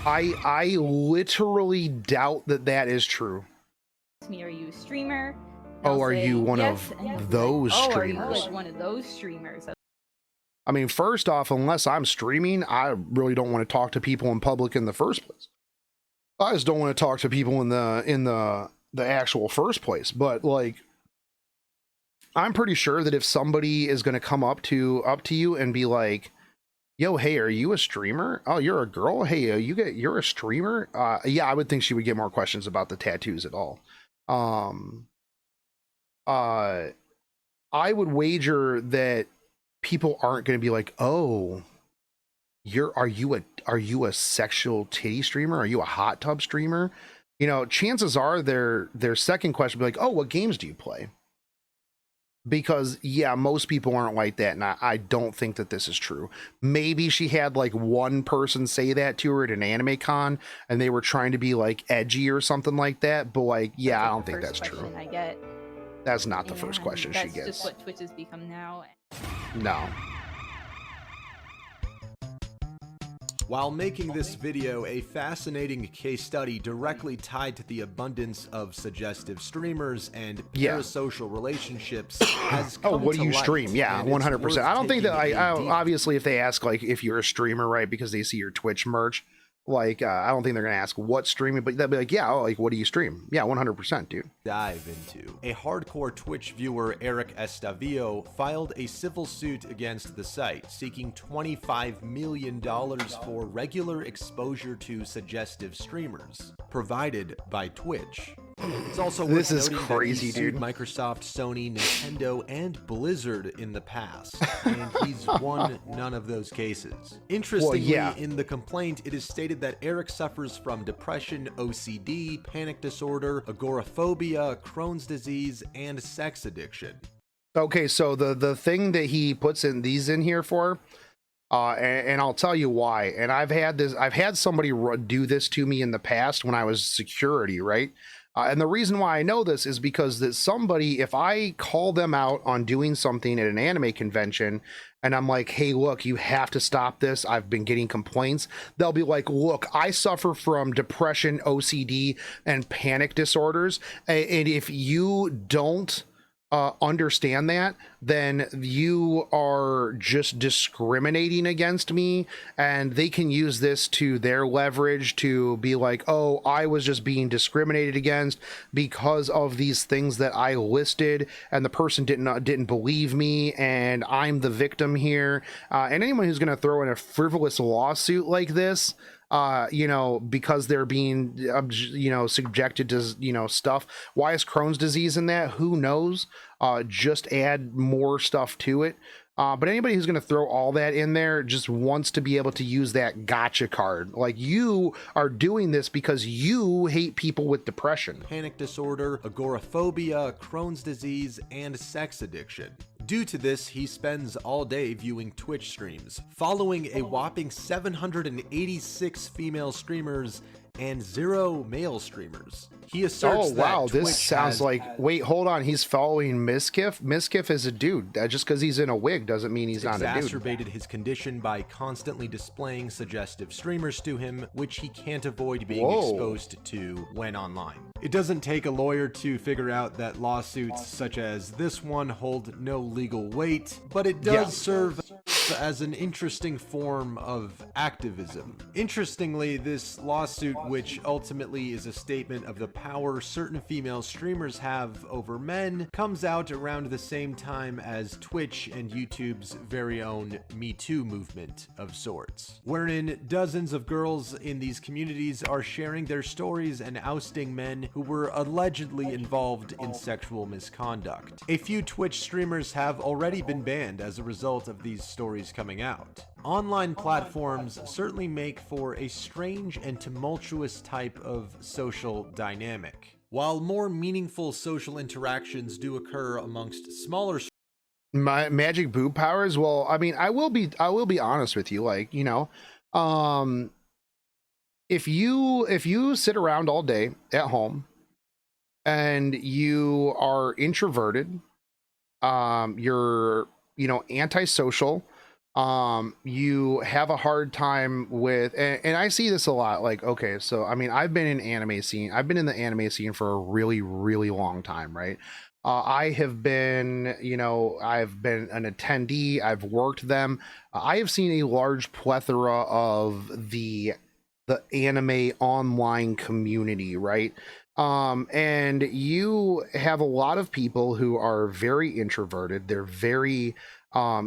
I literally doubt that that is true. Ask me, are you a streamer? Oh, are you one of those streamers? Are you like one of those streamers? I mean, first off, unless I'm streaming, I really don't want to talk to people in public in the first place. I just don't want to talk to people in the actual first place. But like, I'm pretty sure that if somebody is going to come up to you and be like, yo, hey, are you a streamer? Oh, you're a girl? Hey, you're a streamer? Yeah, I would think she would get more questions about the tattoos at all. I would wager that people aren't going to be like, oh, are you a sexual titty streamer? Are you a hot tub streamer? You know, chances are their second question will be like, oh, what games do you play? Because yeah, most people aren't like that, and I don't think that this is true. Maybe she had like one person say that to her at an anime con, and they were trying to be like edgy or something like that. But like, yeah, I don't think that's true. I get. That's not the first question she gets. That's just what Twitch has become now. No. While making this video a fascinating case study directly tied to the abundance of suggestive streamers and parasocial relationships has come what to do you light, stream? Yeah, and it's 100%. worth I don't think that taking a deep obviously if they ask like if you're a streamer, right, because they see your Twitch merch, like I don't think they're gonna ask what streaming, but they'll be like, yeah, like what do you stream? Yeah, 100%, dude. dive into. A hardcore Twitch viewer, Eric Estavillo, filed a civil suit against the site, seeking $25 million for regular exposure to suggestive streamers, provided by Twitch. It's also worth This is noting crazy, that he sued dude. Microsoft, Sony, Nintendo, and Blizzard in the past, and he's won none of those cases. Interestingly, in the complaint, it is stated that Eric suffers from depression, OCD, panic disorder, agoraphobia, Crohn's disease, and sex addiction. Okay, so the thing that he puts in these in here for, and I'll tell you why. And I've had somebody do this to me in the past when I was security, right? And the reason why I know this is because that somebody, if I call them out on doing something at an anime convention and I'm like, hey, look, you have to stop this, I've been getting complaints, they'll be like, look, I suffer from depression, OCD, and panic disorders. And if you don't understand that, then you are just discriminating against me, and they can use this to their leverage to be like, oh, I was just being discriminated against because of these things that I listed, and the person didn't believe me, and I'm the victim here. And anyone who's going to throw in a frivolous lawsuit like this, you know, because they're being, you know, subjected to, you know, stuff. Why is Crohn's disease in that? Who knows? Just add more stuff to it. But anybody who's going to throw all that in there just wants to be able to use that gotcha card. Like, you are doing this because you hate people with depression, panic disorder, agoraphobia, Crohn's disease, and sex addiction. Due to this, he spends all day viewing Twitch streams, following a whopping 786 female streamers and 0 male streamers. He asserts that this Twitch sounds like, wait, hold on, he's following Miskiff? Miskiff is a dude. Just because he's in a wig doesn't mean he's not a dude. Exacerbated his condition by constantly displaying suggestive streamers to him, which he can't avoid being exposed to when online. It doesn't take a lawyer to figure out that lawsuits such as this one hold no legal weight, but it does serve as an interesting form of activism. Interestingly, this lawsuit, which ultimately is a statement of the power certain female streamers have over men, comes out around the same time as Twitch and YouTube's very own Me Too movement of sorts, wherein dozens of girls in these communities are sharing their stories and ousting men who were allegedly involved in sexual misconduct. A few Twitch streamers have already been banned as a result of these stories coming out. Online platforms certainly make for a strange and tumultuous type of social dynamic. While more meaningful social interactions do occur amongst smaller My magic boob powers, well, I mean, I will be honest with you, like, you know, if you sit around all day at home and you are introverted, you're, you know, antisocial, you have a hard time with, and I see this a lot, like, okay, so I mean, I've been in the anime scene for a really, really long time, right? I have been, you know, I've been an attendee, I've worked them. I have seen a large plethora of the anime online community, right? And you have a lot of people who are very introverted, they're very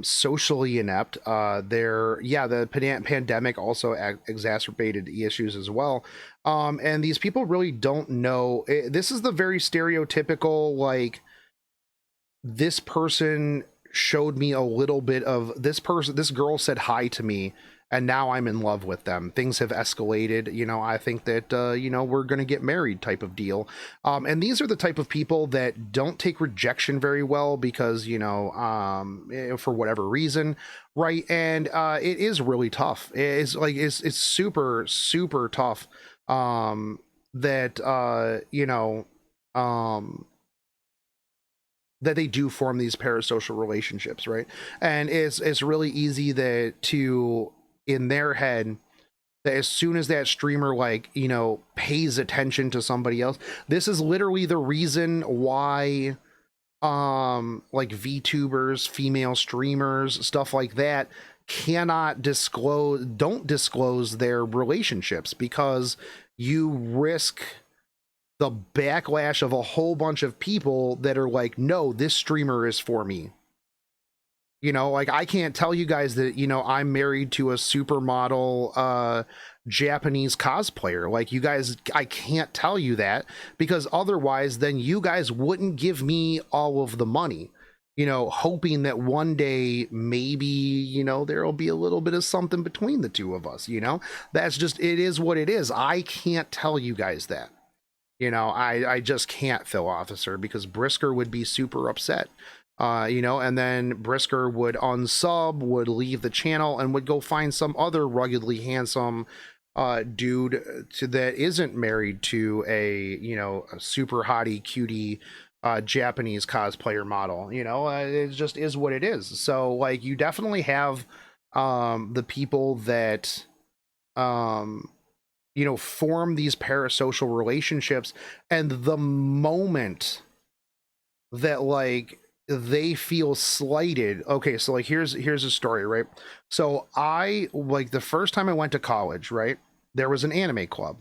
socially inept. The pandemic also exacerbated the issues as well. And these people really don't know. This is the very stereotypical, like, this person showed me a little bit of this girl said hi to me and now I'm in love with them. Things have escalated. You know, I think that, you know, we're going to get married type of deal. And these are the type of people that don't take rejection very well because, you know, for whatever reason. Right. And it is really tough. It's like, it's super, super tough that, you know, that they do form these parasocial relationships, right? And it's really easy that to, in their head, that as soon as that streamer, like, you know, pays attention to somebody else, this is literally the reason why like VTubers, female streamers, stuff like that don't disclose their relationships, because you risk the backlash of a whole bunch of people that are like, no, this streamer is for me. You know, like, I can't tell you guys that, you know, I'm married to a supermodel Japanese cosplayer. Like, you guys, I can't tell you that, because otherwise then you guys wouldn't give me all of the money, you know, hoping that one day maybe, you know, there'll be a little bit of something between the two of us, you know. That's just, it is what it is. I can't tell you guys that. You know, I just can't, Phil Officer, because Brisker would be super upset. You know, and then Brisker would unsub, would leave the channel, and would go find some other ruggedly handsome dude that isn't married to a, you know, a super hottie cutie Japanese cosplayer model. You know, it just is what it is. So, like, you definitely have the people that you know, form these parasocial relationships, and the moment that, like, they feel slighted. Okay, so, like, here's a story, right? So I, like, the first time I went to college, right, there was an anime club,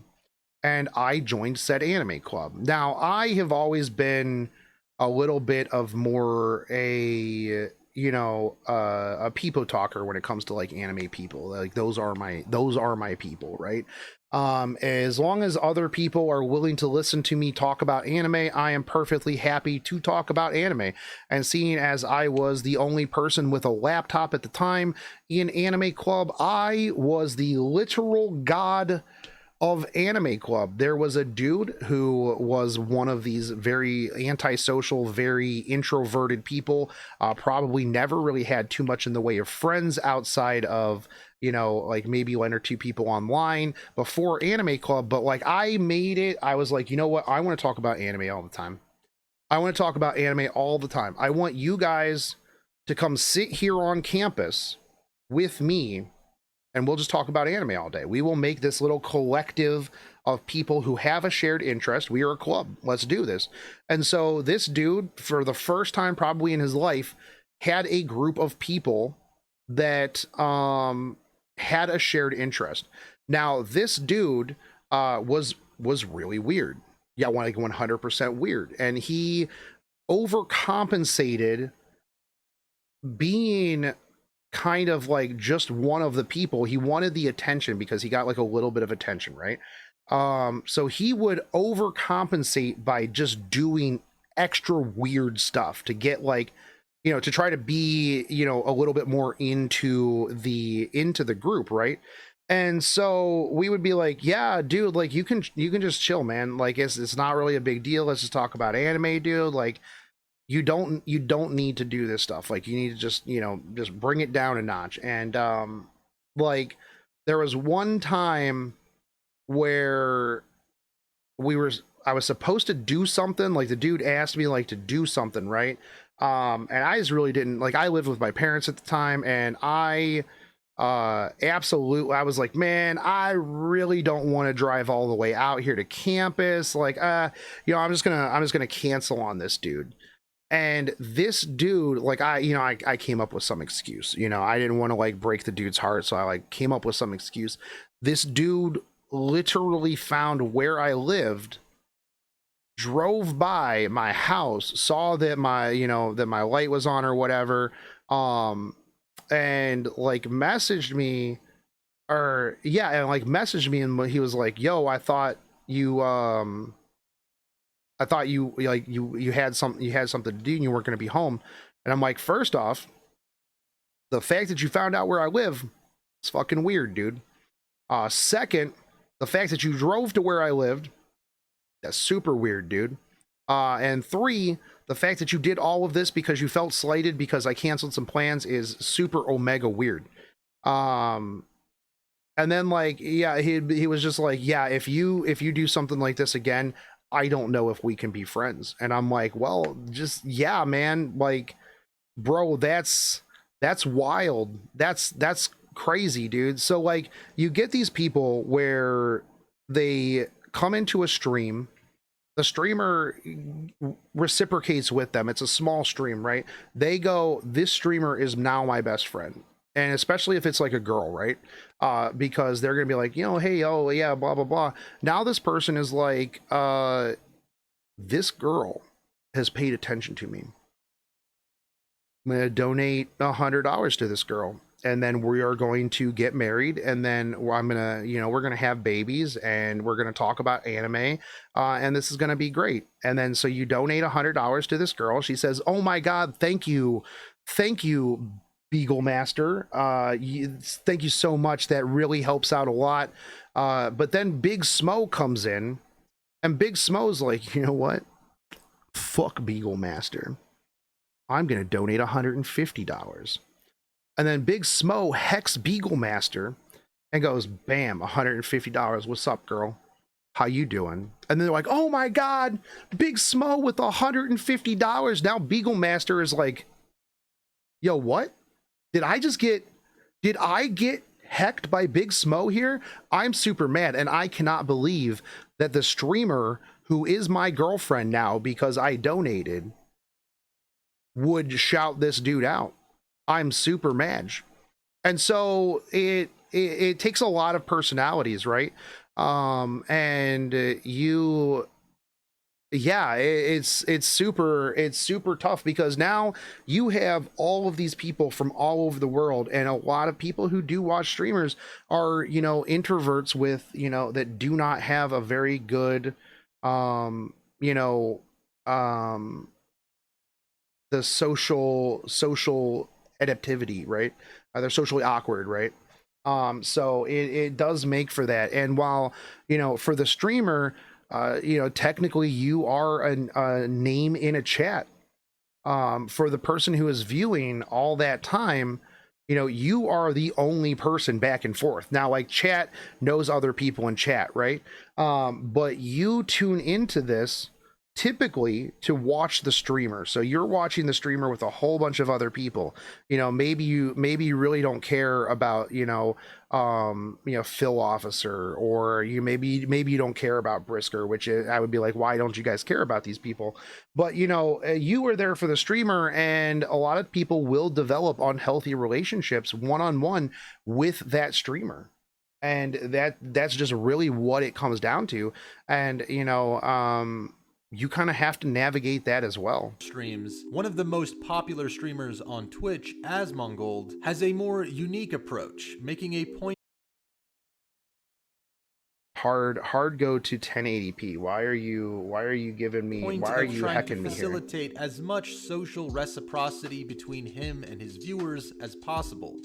and I joined said anime club. Now, I have always been a little bit of more a, you know, a people talker when it comes to, like, anime people. Like, those are my people, right? As long as other people are willing to listen to me talk about anime, I am perfectly happy to talk about anime. And seeing as I was the only person with a laptop at the time in anime club, I was the literal god of anime club. There was a dude who was one of these very antisocial, very introverted people, probably never really had too much in the way of friends outside of, you know, like maybe one or two people online before anime club. But, like, I made it, I was like, you know what, I want to talk about anime all the time. I want to talk about anime all the time. I want you guys to come sit here on campus with me, and we'll just talk about anime all day. We will make this little collective of people who have a shared interest. We are a club. Let's do this. And so this dude, for the first time probably in his life, had a group of people that had a shared interest. Now, this dude was really weird. Yeah, like 100% weird. And he overcompensated being kind of like just one of the people. He wanted the attention because he got like a little bit of attention, right? So he would overcompensate by just doing extra weird stuff to get, like, you know, to try to be, you know, a little bit more into the group, right? And so we would be like, yeah, dude, like, you can just chill, man. Like, it's not really a big deal. Let's just talk about anime, dude. Like, you don't need to do this stuff. Like, you need to just, you know, just bring it down a notch. And like, there was one time where I was supposed to do something. Like, the dude asked me, like, to do something, right? And I just really didn't, like, I lived with my parents at the time, and I absolutely, I was like, man, I really don't want to drive all the way out here to campus. Like, you know, I'm just gonna cancel on this dude. And this dude, like, I came up with some excuse. You know, I didn't want to, like, break the dude's heart, so I, like, came up with some excuse. This dude literally found where I lived, drove by my house, saw that my light was on or whatever, and, like, messaged me, and he was like, yo, I thought you like, you had something to do and you weren't going to be home. And I'm like, first off, the fact that you found out where I live, it's fucking weird, dude. Second, the fact that you drove to where I lived, that's super weird, dude. And three, the fact that you did all of this because you felt slighted because I canceled some plans is super omega weird. And then, like, yeah, he was just like, yeah, if you do something like this again, I don't know if we can be friends. And I'm like, well, just, yeah, man, like, bro, that's wild. That's crazy, dude. So like you get these people where they come into a stream, the streamer reciprocates with them. It's a small stream, right? They go, this streamer is now my best friend. And especially if it's like a girl, right? Because they're gonna be like, you know, hey, oh yeah, blah blah blah. Now this person is like, this girl has paid attention to me. I'm gonna donate $100 to this girl, and then we are going to get married, and then I'm gonna, you know, we're gonna have babies, and we're gonna talk about anime, and this is gonna be great. And then so you donate $100 to this girl. She says, "Oh my God, thank you, Beagle Master. Thank you so much. That really helps out a lot." But then Big Smo comes in, and Big Smo's like, you know what? Fuck Beagle Master. I'm going to donate $150. And then Big Smo hecks Beagle Master and goes, bam, $150. What's up, girl? How you doing? And then they're like, oh my God, Big Smo with $150. Now Beagle Master is like, yo, what? Did I get hecked by Big Smo here? I'm super mad, and I cannot believe that the streamer who is my girlfriend now because I donated would shout this dude out. I'm super mad. And so it takes a lot of personalities, right? And it's super tough because now you have all of these people from all over the world, and a lot of people who do watch streamers are, you know, introverts with, you know, that do not have a very good the social adaptivity, right? They're socially awkward, right? So it does make for that. And while, you know, for the streamer, you know, technically you are a name in a chat. For the person who is viewing all that time, you know, you are the only person back and forth. Now, like, chat knows other people in chat, right? But you tune into this typically to watch the streamer. So you're watching the streamer with a whole bunch of other people. You know, maybe you really don't care about, Phil Officer, or maybe you don't care about Brisker, which I would be like, why don't you guys care about these people? But, you know, you were there for the streamer, and a lot of people will develop unhealthy relationships one-on-one with that streamer. And that's just really what it comes down to. And, you know, you kind of have to navigate that as well. Streams. One of the most popular streamers on Twitch, Asmongold, has a more unique approach, making a point. Hard go to 1080p. Why are you giving me? Why are you hecking me here? Facilitate as much social reciprocity between him and his viewers as possible.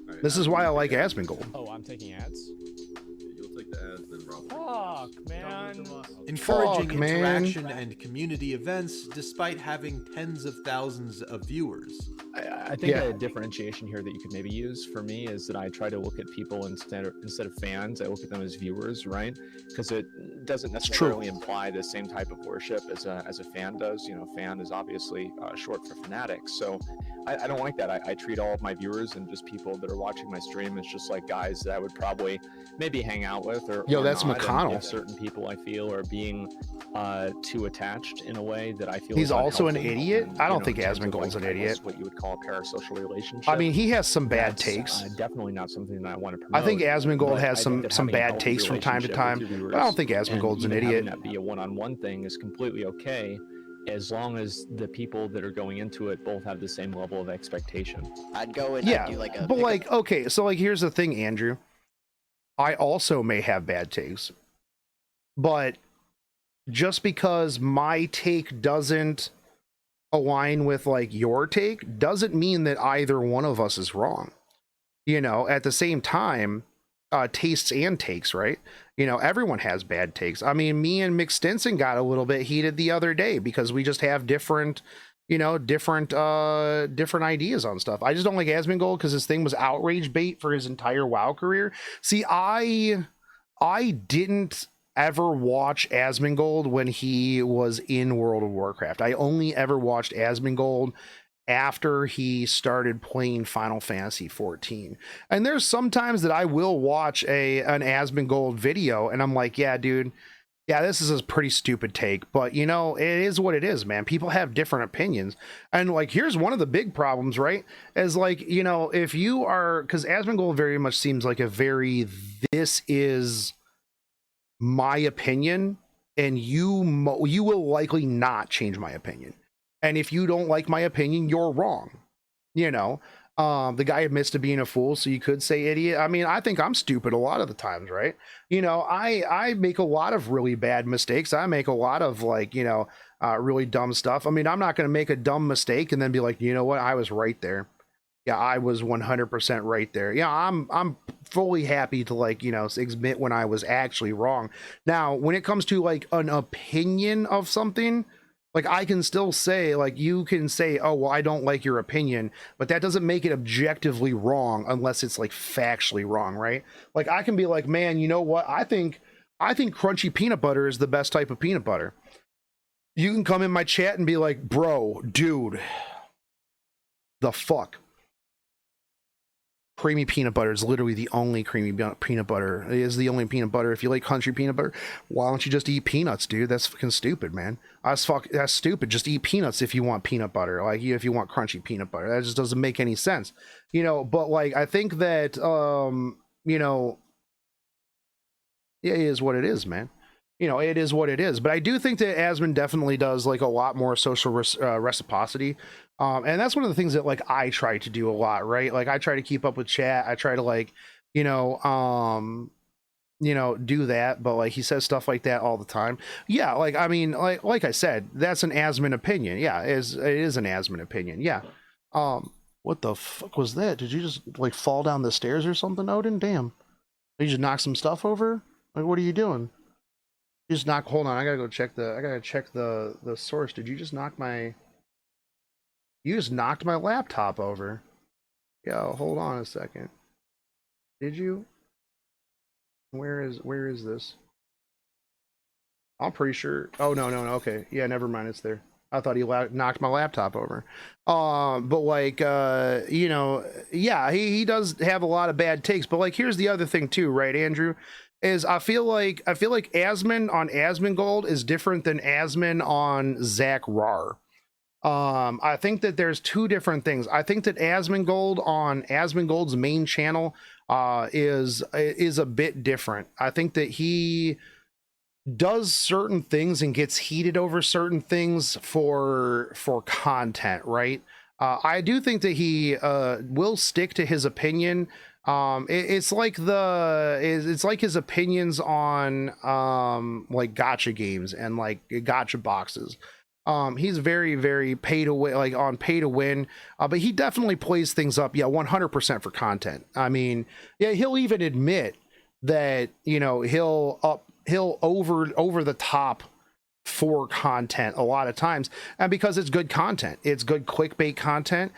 Right, this is why I like Asmongold. Oh, I'm taking ads. You'll take the ads, then Rob. Fuck, man. Encouraging interaction and community events despite having tens of thousands of viewers. I think a differentiation here that you could maybe use for me is that I try to look at people instead of fans. I look at them as viewers, right? Because it doesn't necessarily imply the same type of worship as a fan does. You know, fan is obviously short for fanatics. So I don't like that. I treat all of my viewers and just people that are watching my stream as just like guys that I would probably maybe hang out with, or that's not. McConnell. And if certain people I feel are being too attached in a way that I feel he's also an unhealthy. idiot. And, I don't think Asmongold's an idiot. What you would call a parasocial relationship. I mean, he has some bad takes. Definitely not something that I want to promote. I think Asmongold has some bad takes from time to time, but I don't think Asmongold's an idiot. That be a one-on-one thing is completely okay, as long as the people that are going into it both have the same level of expectation. I'd go and I'd do like a. But like, okay, so like, here's the thing, Andrew. I also may have bad takes, but just because my take doesn't align with like your take doesn't mean that either one of us is wrong. You know, at the same time, tastes and takes, right? You know, everyone has bad takes. I mean, me and Mick Stinson got a little bit heated the other day because we just have different ideas on stuff. I just don't like Asmongold because his thing was outrage bait for his entire WoW career. See, I didn't ever watch Asmongold when he was in World of Warcraft. I only ever watched Asmongold after he started playing Final Fantasy 14. And there's sometimes that I will watch an Asmongold video and I'm like, yeah, dude, yeah, this is a pretty stupid take, but you know, it is what it is, man. People have different opinions. And like, here's one of the big problems, right? Is like, you know, if you are, because Asmongold very much seems like a very, this is my opinion, and you will likely not change my opinion. And if you don't like my opinion, you're wrong. You know, the guy admits to being a fool, so you could say idiot. I mean, I think I'm stupid a lot of the times, right? You know, I make a lot of really bad mistakes. I make a lot of like, you know, really dumb stuff. I mean, I'm not going to make a dumb mistake and then be like, you know what, I was right there. Yeah, I was 100% right there. Yeah, I'm fully happy to like, you know, admit when I was actually wrong. Now, when it comes to like an opinion of something, like I can still say, like you can say, oh, well, I don't like your opinion, but that doesn't make it objectively wrong unless it's like factually wrong, right? Like I can be like, man, you know what? I think crunchy peanut butter is the best type of peanut butter. You can come in my chat and be like, bro, dude, the fuck? Creamy peanut butter is literally the only creamy peanut butter. It is the only peanut butter. If you like country peanut butter, why don't you just eat peanuts, dude? That's fucking stupid, man. That's stupid. Just eat peanuts if you want peanut butter. Like if you want crunchy peanut butter. That just doesn't make any sense. You know, but like I think that you know, yeah, it is what it is, man. You know, it is what it is. But I do think that Asmon definitely does like a lot more social reciprocity. And that's one of the things that like I try to do a lot, right? Like I try to keep up with chat. I try to like, you know, do that. But like he says stuff like that all the time. Yeah, like I mean, like I said, that's an Asmon opinion. Yeah, it is an Asmon opinion. Yeah. What the fuck was that? Did you just like fall down the stairs or something, Odin? Damn. Did you just knock some stuff over? Like what are you doing? You just knock. Hold on, I gotta check the source. Did you just knock my? You just knocked my laptop over. Yo, hold on a second. Did you? Where is this? I'm pretty sure. Oh no. Okay, yeah, never mind. It's there. I thought he knocked my laptop over. But like, you know, yeah, he does have a lot of bad takes. But like, here's the other thing too, right, Andrew? Is I feel like Asmon on Asmongold is different than Asmon on Zach Rar. I think that there's two different things. I think that Asmongold on Asmongold's main channel is a bit different. I think that he does certain things and gets heated over certain things for content, right? I do think that he will stick to his opinion. It's like his opinions on like gacha games and like gacha boxes. He's very, very pay to win, like on pay to win. But he definitely plays things up, yeah, 100% for content. I mean, yeah, he'll even admit that, you know, he'll over the top for content a lot of times, and because it's good content, it's good clickbait content.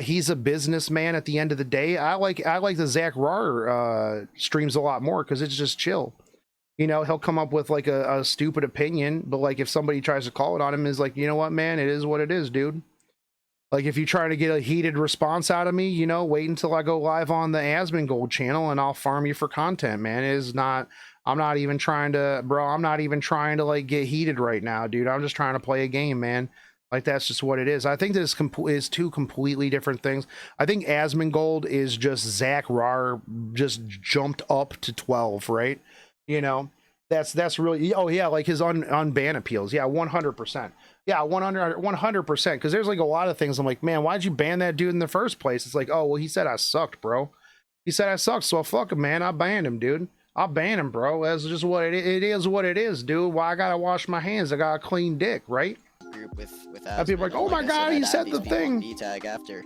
He's a businessman at the end of the day. I like the Zach Rar streams a lot more because it's just chill. You know, he'll come up with like a stupid opinion, but like if somebody tries to call it on him, is like, you know what, man, it is what it is, dude. Like if you try to get a heated response out of me, you know, wait until I go live on the Asmongold channel and I'll farm you for content, man. It is not. I'm not even trying to, bro. I'm not even trying to like get heated right now, dude. I'm just trying to play a game, man. Like that's just what it is. I think this is two completely different things. I think Asmongold is just Zach Rar just jumped up to 12, right? You know, that's really, oh yeah, like his unban appeals. Yeah, 100%. Yeah, 100%. Because there's like a lot of things I'm like, man, why'd you ban that dude in the first place? It's like, oh, well, he said I sucked, bro. He said I sucked, so fuck him, man. I banned him, dude. I'll ban him, bro. That's just what it is. What it is, dude. Why I gotta wash my hands? I got a clean dick, right? Group with and people are like, oh my god, he said the thing. B-tag after,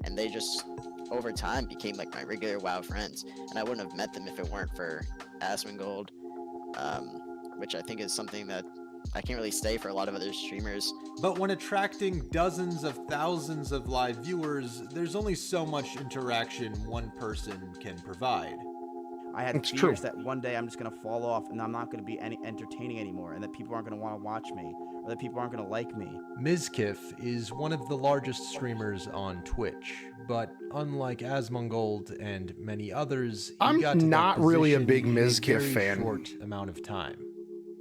and they just over time became like my regular WoW friends, and I wouldn't have met them if it weren't for Asmongold, which I think is something that I can't really say for a lot of other streamers. But when attracting dozens of thousands of live viewers, there's only so much interaction one person can provide. I had It's fears true. that one day I'm just gonna fall off and I'm not gonna be any entertaining anymore, and that people aren't gonna want to watch me, or that people aren't gonna like me. Mizkif is one of the largest streamers on Twitch, but unlike Asmongold and many others, he I'm got to not that really a position big in a Mizkif very fan. short amount of time.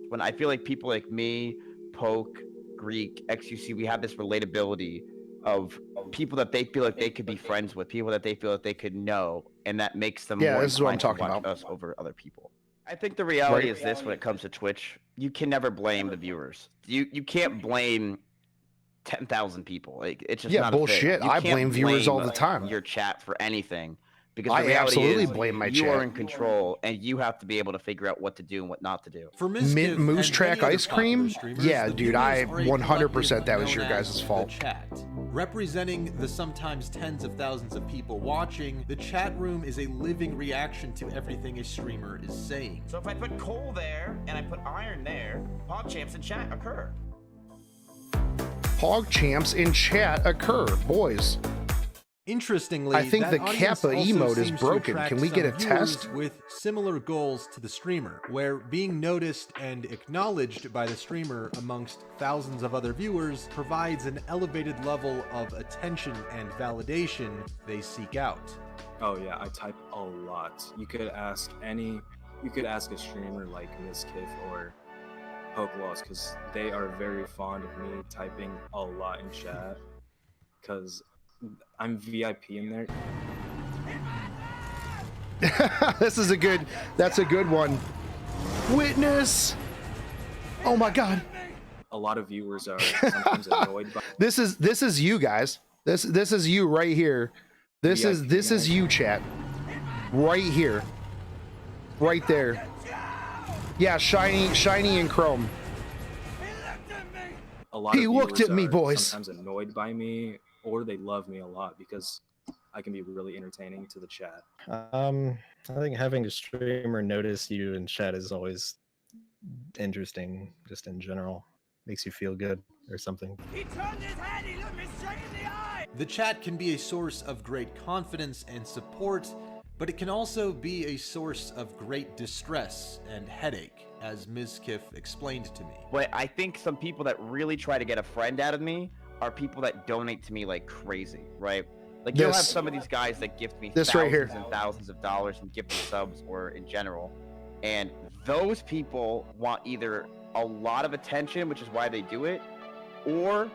When I feel like people like me, Poke, Greek, XUC, we have this relatability of people that they feel like they could be friends with, people that they feel that they could know, and that makes them Yeah, more this is what I'm inclined to talking watch about. us over other people. I think the reality Right. is this: when it comes to Twitch, you can never blame the viewers. You can't blame 10,000 people. Like, it's just Yeah, not a bullshit. thing. You I can't blame viewers all the blame time. your chat for anything, because I the reality absolutely is blame my you chat. are in control, and you have to be able to figure out what to do and what not to do. For Mint Moose Track Ice Cream? Yeah, dude, I 100% that was your guys' fault. Chat. Representing the sometimes tens of thousands of people watching, the chat room is a living reaction to everything a streamer is saying. So if I put coal there and I put iron there, PogChamps in chat occur. Pog champs in chat occur, boys. Interestingly, I think that the audience Kappa also emote is seems to broken. attract Can we get a some viewers test? with similar goals to the streamer, where being noticed and acknowledged by the streamer amongst thousands of other viewers provides an elevated level of attention and validation they seek out. Oh yeah, I type a lot. You could ask a streamer like Mizkif or Pokelaws, because they are very fond of me typing a lot in chat, because I'm VIP in there. That's a good one. Witness. Oh my god. A lot of viewers are sometimes annoyed by This is you guys. This is you right here. This is you, chat. Right here. Right there. Yeah, shiny and chrome. a lot He of looked at viewers me, are boys. sometimes annoyed by me, or they love me a lot because I can be really entertaining to the chat. I think having a streamer notice you in chat is always interesting, just in general. Makes you feel good or something. He turned his head, he looked me straight in the eye! The chat can be a source of great confidence and support, but it can also be a source of great distress and headache, as Mizkif explained to me. But I think some people that really try to get a friend out of me are people that donate to me like crazy, right? Like, you'll have some of these guys that gift me This thousands right here. and thousands of dollars and gift me subs or in general. And those people want either a lot of attention, which is why they do it, or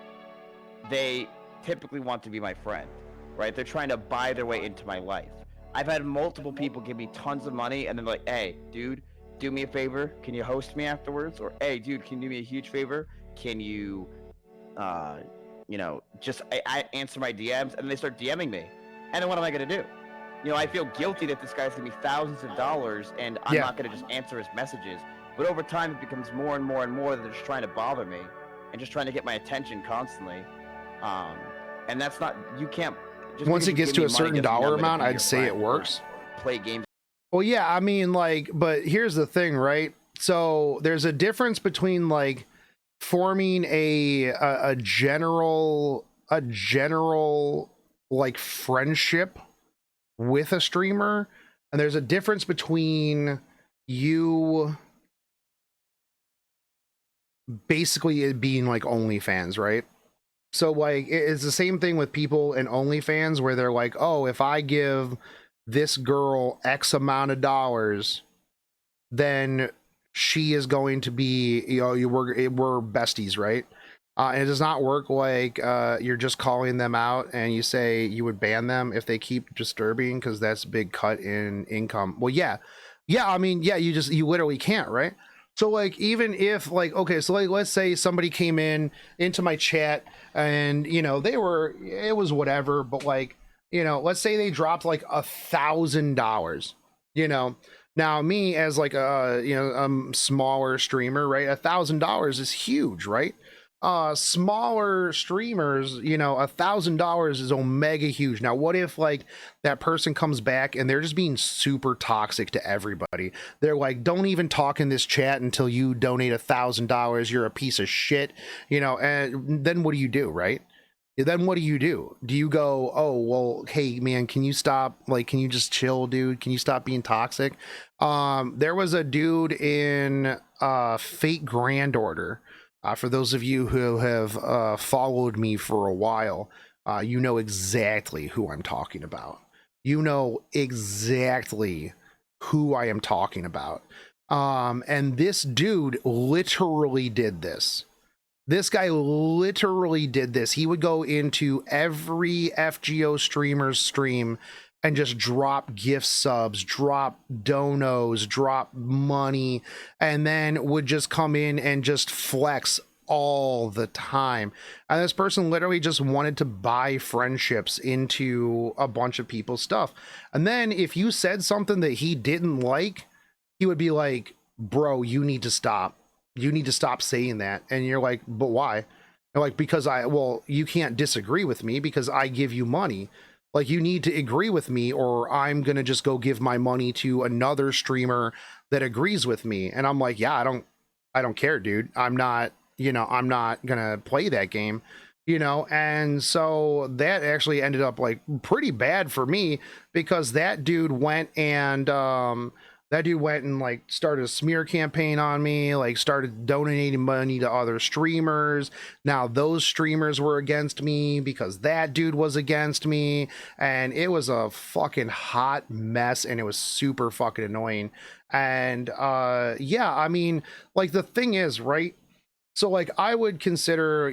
they typically want to be my friend, right? They're trying to buy their way into my life. I've had multiple people give me tons of money and then like, hey, dude, do me a favor. Can you host me afterwards? Or, hey, dude, can you do me a huge favor? Can you, just I answer my DMs, and they start DMing me. And then what am I going to do? You know, I feel guilty that this guy's going to be thousands of dollars, and I'm not going to just answer his messages. But over time, it becomes more and more and more that they're just trying to bother me and just trying to get my attention constantly. And that's not, you can't. Just Once because it you gets give to me a money certain doesn't mean I'm dollar gonna amount, be I'd your say it friend or works. Play games. Well, yeah, I mean, like, but here's the thing, right? So there's a difference between like forming a general like friendship with a streamer, and there's a difference between you basically it being like OnlyFans, right? So like it's the same thing with people in OnlyFans where they're like, oh, if I give this girl X amount of dollars, then she is going to be, we're besties, right? And it does not work like you're just calling them out and you say you would ban them if they keep disturbing because that's a big cut in income. Well, yeah, I mean, yeah, you literally can't, right? So like, even if like, okay, so like, let's say somebody came into my chat and, it was whatever, but like, let's say they dropped like $1,000, now me as like a smaller streamer, right? $1,000 is huge, right? Smaller streamers, $1,000 is omega huge. Now what if like that person comes back and they're just being super toxic to everybody? They're like, don't even talk in this chat until you donate $1,000. You're a piece of shit, and then what do you do, right? then what do? Do you go, oh well, hey man, can you stop, like, can you just chill, dude? Can you stop being toxic? There was a dude in Fate Grand Order. For those of you who have followed me for a while, you know exactly who I'm talking about. You know exactly who I am talking about. And this dude literally did this. This guy literally did this. He would go into every FGO streamer's stream and just drop gift subs, drop donos, drop money, and then would just come in and just flex all the time. And this person literally just wanted to buy friendships into a bunch of people's stuff. And then if you said something that he didn't like, he would be like, bro, you need to stop. You need to stop saying that. And you're like, but why? They're like, because well, you can't disagree with me because I give you money. Like, you need to agree with me or I'm going to just go give my money to another streamer that agrees with me. And I'm like, yeah, I don't care, dude. I'm not going to play that game, And so that actually ended up like pretty bad for me because that dude went and like started a smear campaign on me, like started donating money to other streamers. Now those streamers were against me because that dude was against me. And it was a fucking hot mess and it was super fucking annoying. And yeah, I mean, like the thing is, right? So like I would consider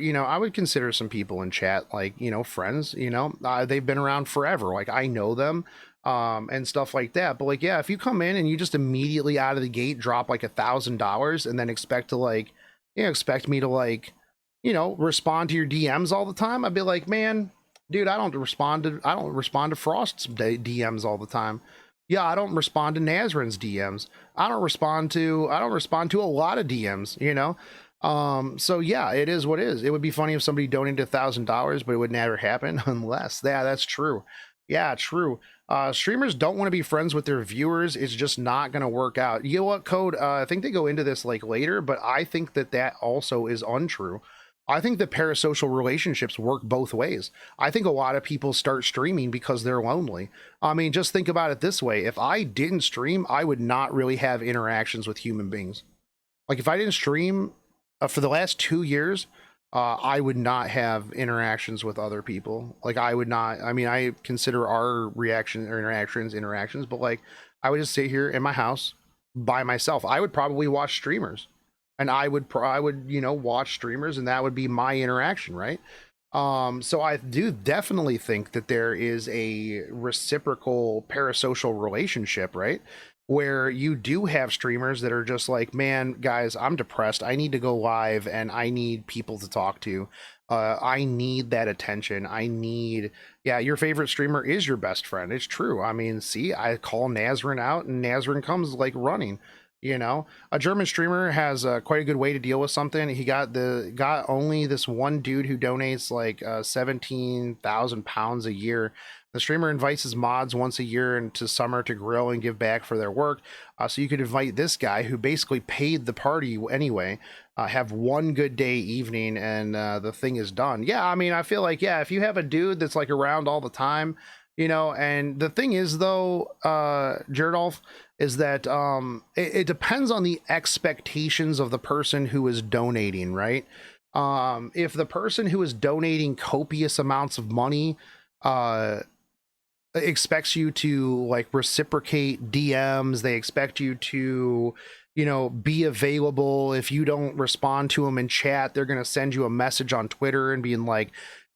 some people in chat, like, friends, they've been around forever. Like I know them. And stuff like that. But like, yeah, if you come in and you just immediately out of the gate drop like $1,000 and then expect me to like, respond to your DMs all the time, I'd be like, man, dude, I don't respond to Frost's DMs all the time. Yeah, I don't respond to Nazrin's DMs. I don't respond to a lot of DMs, so yeah, it is what it is. It would be funny if somebody donated $1,000, but it would never happen unless, yeah, that's true. Yeah, true. Streamers don't want to be friends with their viewers. It's just not going to work out. You know what, Code? I think they go into this like later, but I think that also is untrue. I think that parasocial relationships work both ways. I think a lot of people start streaming because they're lonely. I mean, just think about it this way. If I didn't stream, I would not really have interactions with human beings. Like if I didn't stream for the last 2 years, I would not have interactions with other people. Like I would not, I mean, I consider our interactions, but like I would just sit here in my house by myself. I would probably watch streamers and I would, watch streamers and that would be my interaction. Right. So I do definitely think that there is a reciprocal parasocial relationship, right? Where you do have streamers that are just like, man, guys, I'm depressed. I need to go live and I need people to talk to. I need that attention. Yeah, your favorite streamer is your best friend. It's true. I mean, see, I call Nazrin out and Nazrin comes like running. A German streamer has quite a good way to deal with something. He got only this one dude who donates like 17,000 pounds a year. The streamer invites his mods once a year into summer to grill and give back for their work. So you could invite this guy who basically paid the party anyway, have one good day evening, and the thing is done. Yeah, I mean, I feel like, yeah, if you have a dude that's like around all the time, and the thing is though, Jerdolf, is that it depends on the expectations of the person who is donating, right? If the person who is donating copious amounts of money expects you to like reciprocate DMs, they expect you to be available. If you don't respond to them in chat, they're going to send you a message on Twitter and being like,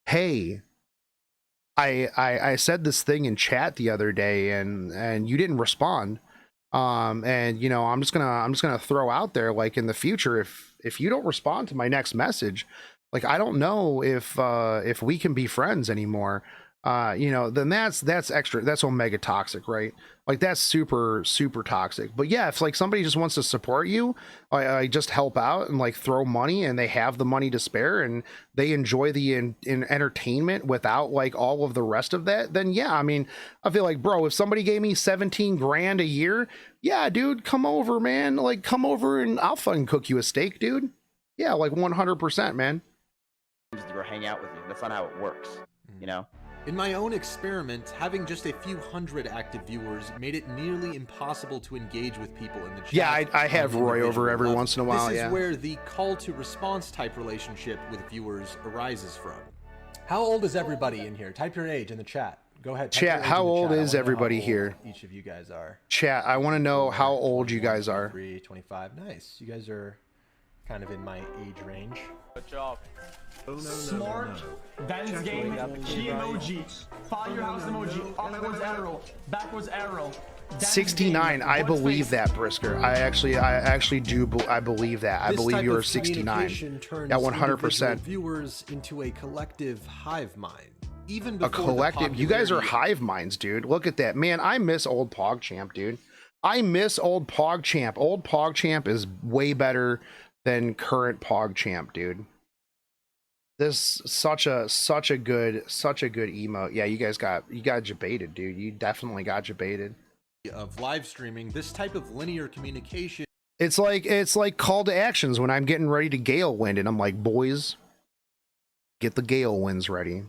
hey, I said this thing in chat the other day and you didn't respond. And I'm just gonna throw out there, like, in the future, if you don't respond to my next message, like, I don't know if we can be friends anymore. Then that's extra, that's omega toxic, right? Like that's super, super toxic. But yeah, if like somebody just wants to support you, I just help out and like throw money and they have the money to spare and they enjoy the in entertainment without like all of the rest of that, then yeah, I mean, I feel like, bro, if somebody gave me 17 grand a year, yeah, dude, come over, man. Like come over and I'll fucking cook you a steak, dude. Yeah, like 100%, man. or hang out with you. That's not how it works, you know? In my own experiment, having just a few hundred active viewers made it nearly impossible to engage with people in the chat. Yeah, I have on an Roy over individual every level. once in a while, This is yeah. where the call to response type relationship with viewers arises from. How old is everybody in here? Type your age in the chat. Go ahead. type your Chat, age how in the old chat. I is wanna know everybody how old here? Each of you guys are. Chat, I want to know how old you guys are. 23, 25. Nice. You guys are kind of in my age range. Good job. Smart, Ben's game, key emoji, follow your house emoji, upwards arrow, backwards arrow. 69. I believe that, Brisker. I actually do. I believe that. I This believe type you are of 69. communication turns Yeah, individual 100%. viewers into a collective hive mind. Even A before the collective. You guys are popularity- hive minds, dude. Look at that, man. I miss old PogChamp, dude. I miss old PogChamp. Old PogChamp is way better than current PogChamp, dude. This such a good emote. Yeah, you got jebaited, dude. You definitely got jebaited. of live streaming, this type of linear communication. It's like call to actions when I'm getting ready to gale wind, and I'm like, boys, get the gale winds ready,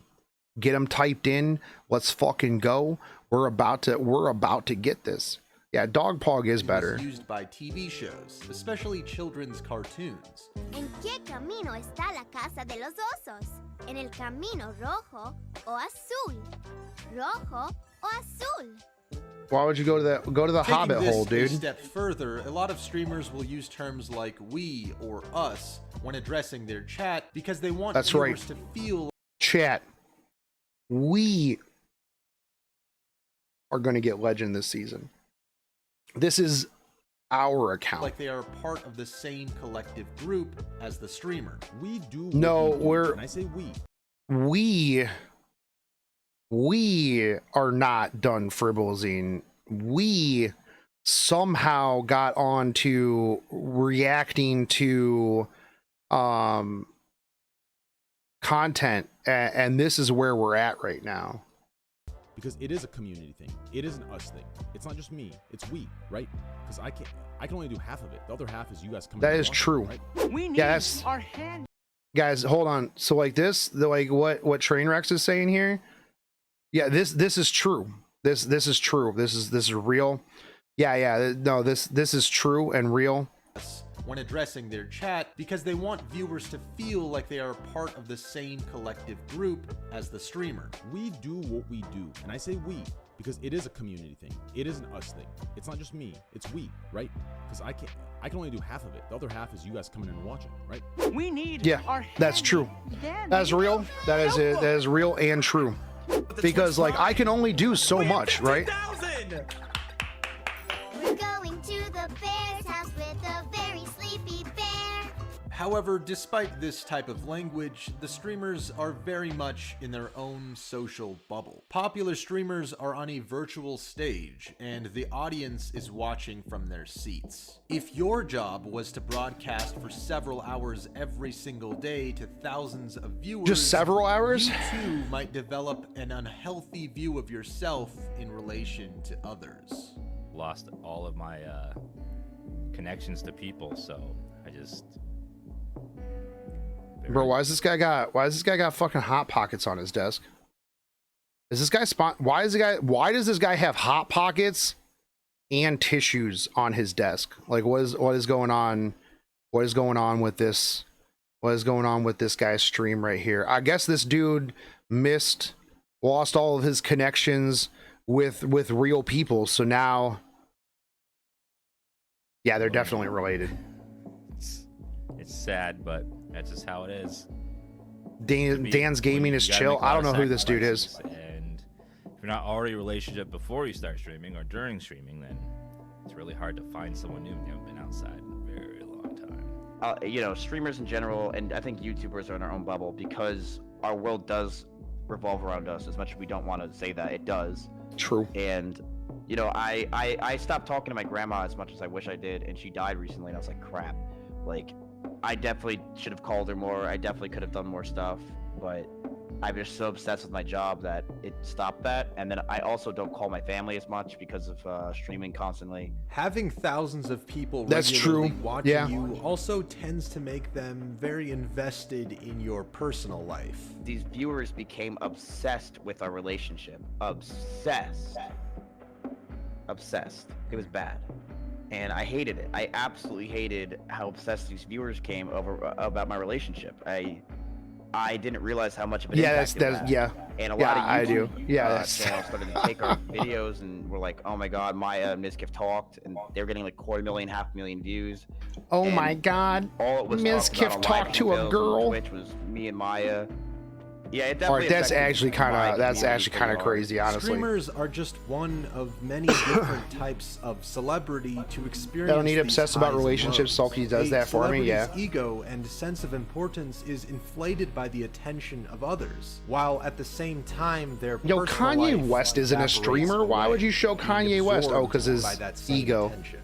get them typed in. Let's fucking go. We're about to get this. Yeah, Dogpog is better. Used by TV shows, especially children's cartoons. ¿En qué camino está la casa de los osos? ¿En el camino rojo o azul? ¿Rojo o azul? Why would you go to the Taking hobbit this hole, dude? A step further, a lot of streamers will use terms like we or us when addressing their chat because they want That's viewers right. to feel Chat, we are going to get legend this season. This is our account. like they are part of the same collective group as the streamer. We do. No, we're. And I say we. We are not done frivolizing. We somehow got on to reacting to content, and this is where we're at right now. Because it is a community thing. It is an us thing. It's not just me. It's we, right? Because I can only do half of it. The other half is you guys coming. That and is watching, true. right? We need Yes. our hand. Guys, hold on. So like this, like what Trainwreck is saying here. Yeah, this is true. This is true. This is real. Yeah. No, this is true and real. When addressing their chat because they want viewers to feel like they are part of the same collective group as the streamer. We do what we do. And I say we because it is a community thing. It is an us thing. It's not just me. It's we, right? Because I can only do half of it. The other half is you guys coming in and watching, right? We need Yeah, our that's true. That's real. That is real and true. Because like I can only do so much, right? We're going to the bear's house with a very sleepy bear. However, despite this type of language, the streamers are very much in their own social bubble. Popular streamers are on a virtual stage, and the audience is watching from their seats. If your job was to broadcast for several hours every single day to thousands of viewers, Just several hours? you too might develop an unhealthy view of yourself in relation to others. Lost all of my connections to people, so I just. Bro, why does this guy got fucking hot pockets on his desk? Is this guy why does this guy have hot pockets and tissues on his desk? Like what is going on? What is going on with this? What is going on with this guy's stream right here? I guess this dude lost all of his connections with real people, so now yeah, they're definitely related. It's sad, but that's just how it is. Dan's gaming is chill. I don't know who this dude is. And if you're not already in a relationship before you start streaming or during streaming, then it's really hard to find someone new when you haven't been outside in a very long time. You know, streamers in general, and I think YouTubers are in our own bubble because our world does revolve around us. As much as we don't want to say that, it does. True. And you know, I stopped talking to my grandma as much as I wish I did, and she died recently, and I was like, crap. Like, I definitely should have called her more. I definitely could have done more stuff. but I'm just so obsessed with my job that it stopped that. And then I also don't call my family as much because of streaming constantly. Having thousands of people That's regularly true. watching Yeah. you also tends to make them very invested in your personal life. These viewers became obsessed with our relationship. Obsessed. Obsessed. It was bad. And I hated it. I absolutely hated how obsessed these viewers came about my relationship. I didn't realize how much of an impact it had. Yeah. And a Yeah, lot of I do. YouTube Yeah, that's- channels started to take our videos and were like, oh my god, Maya and Ms. Gift talked, and they were getting like 250,000, 500,000 views. Oh And my God. all it was Ms. talked about Gift on talked live to a videos on girl. Twitch was me and Maya. Yeah, it All definitely right, that's affected actually my kind of community pretty hard. crazy, honestly. Streamers are just one of many different types of celebrity to experience. I don't need to these obsess about highs and relationships. lows. Sulky does A that for me, yeah. celebrity's ego and sense of importance is inflated by the attention of others, while at the same time their Yo, personal Kanye life West isn't a evaporates streamer. Why away, would you show being Kanye West? Oh, absorbed because his by that same ego. attention.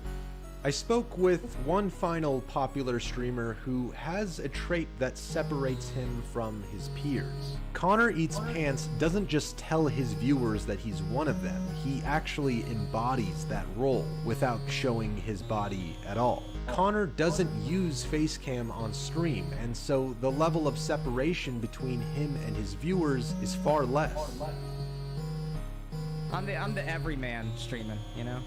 I spoke with one final popular streamer who has a trait that separates him from his peers. Connor Eats Pants doesn't just tell his viewers that he's one of them, he actually embodies that role without showing his body at all. Connor doesn't use facecam on stream, and so the level of separation between him and his viewers is far less. I'm the everyman streaming, you know?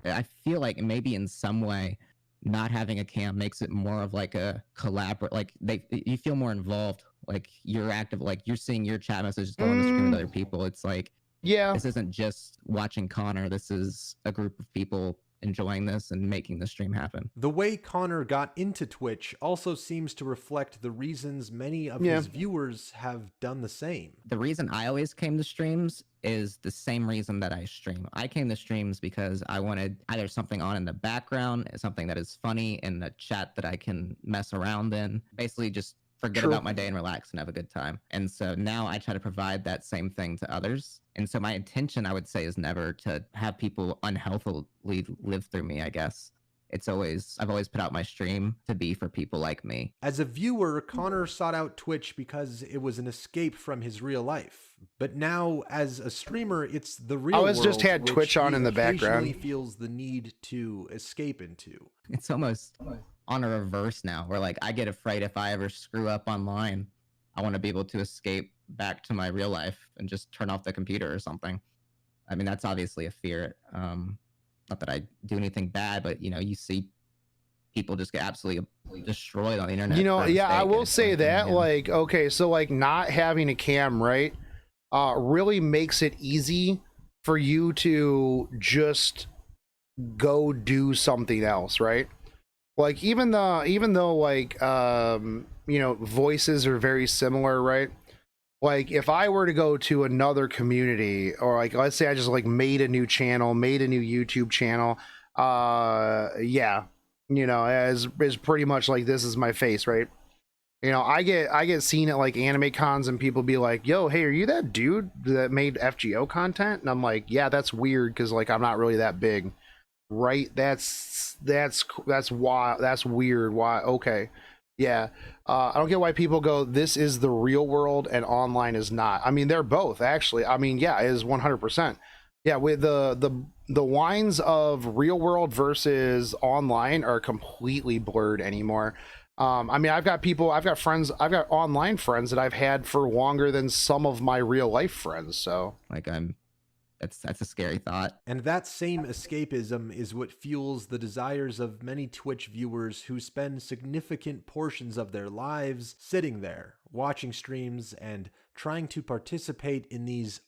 I feel like maybe in some way not having a cam makes it more of like a collaborate, like you feel more involved, like you're active, like you're seeing your chat messages go on the screen with other people. It's like, yeah, this isn't just watching Connor, this is a group of people enjoying this and making the stream happen. The way Connor got into Twitch also seems to reflect the reasons many of his viewers have done the same. The reason I always came to streams is the same reason that I stream. I came to streams because I wanted either something on in the background, something that is funny in the chat that I can mess around in, basically just forget True. about my day and relax and have a good time. And so now I try to provide that same thing to others. And so my intention, I would say, is never to have people unhealthily live through me, I guess. I've always put out my stream to be for people like me. As a viewer, Connor sought out Twitch because it was an escape from his real life. But now, as a streamer, it's the real world just had which Twitch on he in the background. occasionally feels the need to escape into. It's almost on a reverse now, where like I get afraid if I ever screw up online, I want to be able to escape back to my real life and just turn off the computer or something. I mean, that's obviously a fear. Not that I do anything bad, but you know, you see people just get absolutely destroyed on the internet. You know, for a yeah, I mistake, will and it's say like, that, yeah. like, okay, so like not having a cam, right, really makes it easy for you to just go do something else, right? Like even though like you know, voices are very similar, right? Like if I were to go to another community, or like let's say I just like made a new channel, made a new YouTube channel, yeah, you know, as pretty much like this is my face, right? You know, I get seen at like anime cons and people be like, yo, hey, are you that dude that made FGO content? And I'm like, yeah, that's weird because like I'm not really that big, right? That's why, that's weird. Why? Okay. Yeah, I don't get why people go, this is the real world and online is not. I mean, they're both actually. I mean, yeah, it is 100%. Yeah, with the lines of real world versus online are completely blurred anymore. I mean, I've got friends, I've got online friends that I've had for longer than some of my real life friends. So like that's a scary thought. And that same escapism is what fuels the desires of many Twitch viewers who spend significant portions of their lives sitting there, watching streams and trying to participate in these.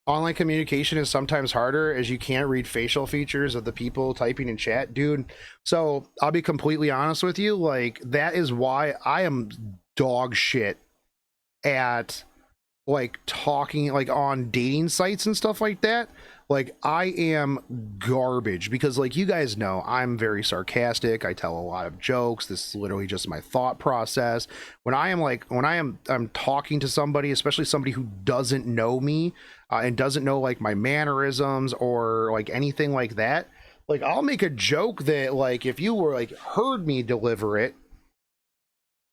Online communication is sometimes harder as you can't read facial features of the people typing in chat, dude. So I'll be completely honest with you. Like that is why I am dog shit at like talking like on dating sites and stuff like that. Like I am garbage because like you guys know I'm very sarcastic. I tell a lot of jokes. This is literally just my thought process. When I'm talking to somebody, especially somebody who doesn't know me and doesn't know like my mannerisms or like anything like that, like I'll make a joke that like if you were like heard me deliver it,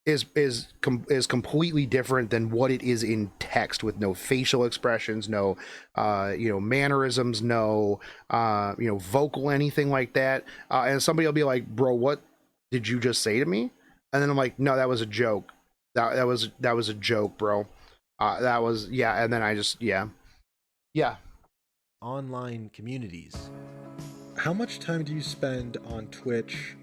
is completely different than what it is in text, with no facial expressions, no mannerisms, no vocal anything like that. And somebody will be like, bro, what did you just say to me? And then I'm like, no, that was a joke. That was a joke, bro. That was, yeah. And then I just, yeah. Online communities. How much time do you spend on Twitch,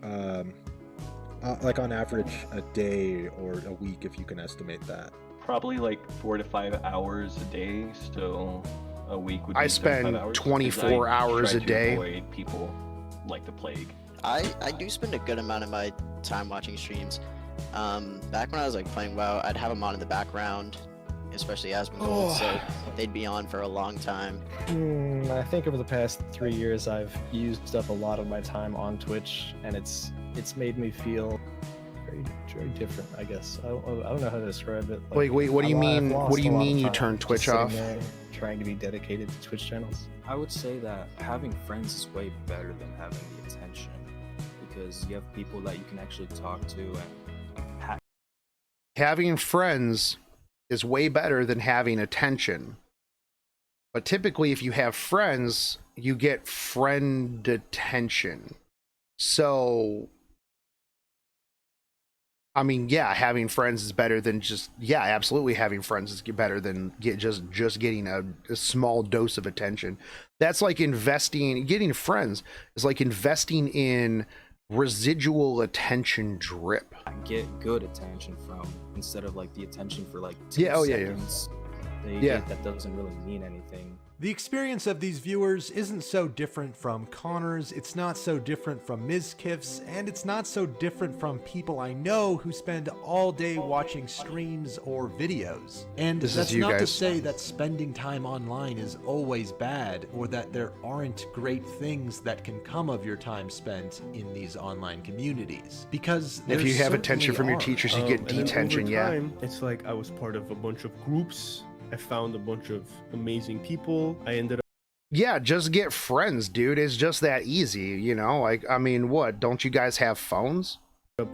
like on average a day or a week, if you can estimate that? Probably like 4 to 5 hours a day, so a week would be I 75 spend hours, 'cause 24 I hours try a to day. avoid people like the plague. I do spend a good amount of my time watching streams. Back when I was like playing WoW, I'd have them on in the background, especially Asmongold, so they'd be on for a long time. I think over the past 3 years, I've used up a lot of my time on Twitch, and it's made me feel very different, I guess. I don't know how to describe it. Wait, what do you mean? I've What do you lost a lot mean of you time turn just Twitch sitting off? there trying to be dedicated to Twitch channels. I would say that having friends is way better than having the attention, because you have people that you can actually talk to, and Having friends is way better than having attention. But typically, if you have friends, you get friend attention. So, I mean, yeah, having friends is better than just, yeah, absolutely having friends is better than just getting a small dose of attention. That's like getting friends is like investing in residual attention drip. get good attention from, instead of like the attention for like 2 seconds. They get that doesn't really mean anything. The experience of these viewers isn't so different from Connor's, it's not so different from Mizkif's, and it's not so different from people I know who spend all day watching streams or videos. And that's not to say that spending time online is always bad, or that there aren't great things that can come of your time spent in these online communities. Because if you have attention certainly from your are. teachers, you get And then detention, over yeah. time, it's like I was part of a bunch of groups. I found a bunch of amazing people. I ended up. Yeah, just get friends, dude. It's just that easy, you know? Like, I mean, what? Don't you guys have phones?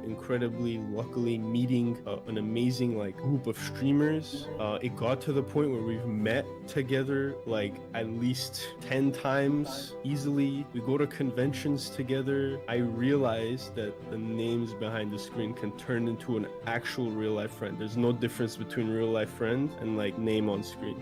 Incredibly luckily meeting an amazing group of streamers. It got to the point where we've met together like at least 10 times easily. We go to conventions together. I realized that the names behind the screen can turn into an actual real life friend. There's no difference between real life friend and name on screen.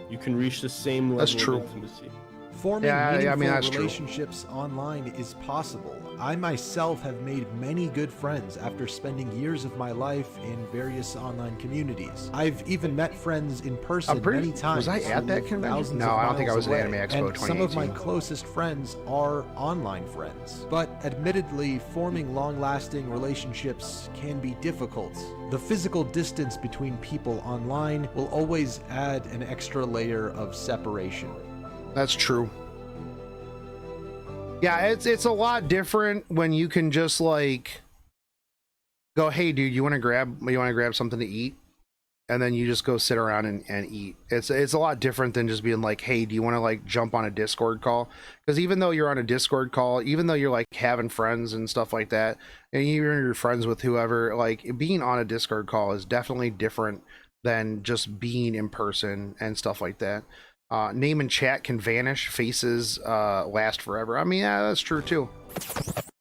You can reach the same level of intimacy. Forming meaningful relationships online is possible. I myself have made many good friends after spending years of my life in various online communities. I've even met friends in person many times. Was I at that convention? No, I don't think I was at Anime Expo 2018. Some of my closest friends are online friends. But admittedly, forming long-lasting relationships can be difficult. The physical distance between people online will always add an extra layer of separation. That's true. Yeah, it's a lot different when you can just go, hey dude, you want to grab something to eat, and then you just go sit around and eat. It's a lot different than just being like, hey, do you want to jump on a Discord call? Because even though you're on a Discord call, even though you're having friends and stuff like that, and you're friends with whoever, being on a Discord call is definitely different than just being in person and stuff like that. Name and chat can vanish, faces last forever. I mean, yeah, that's true too.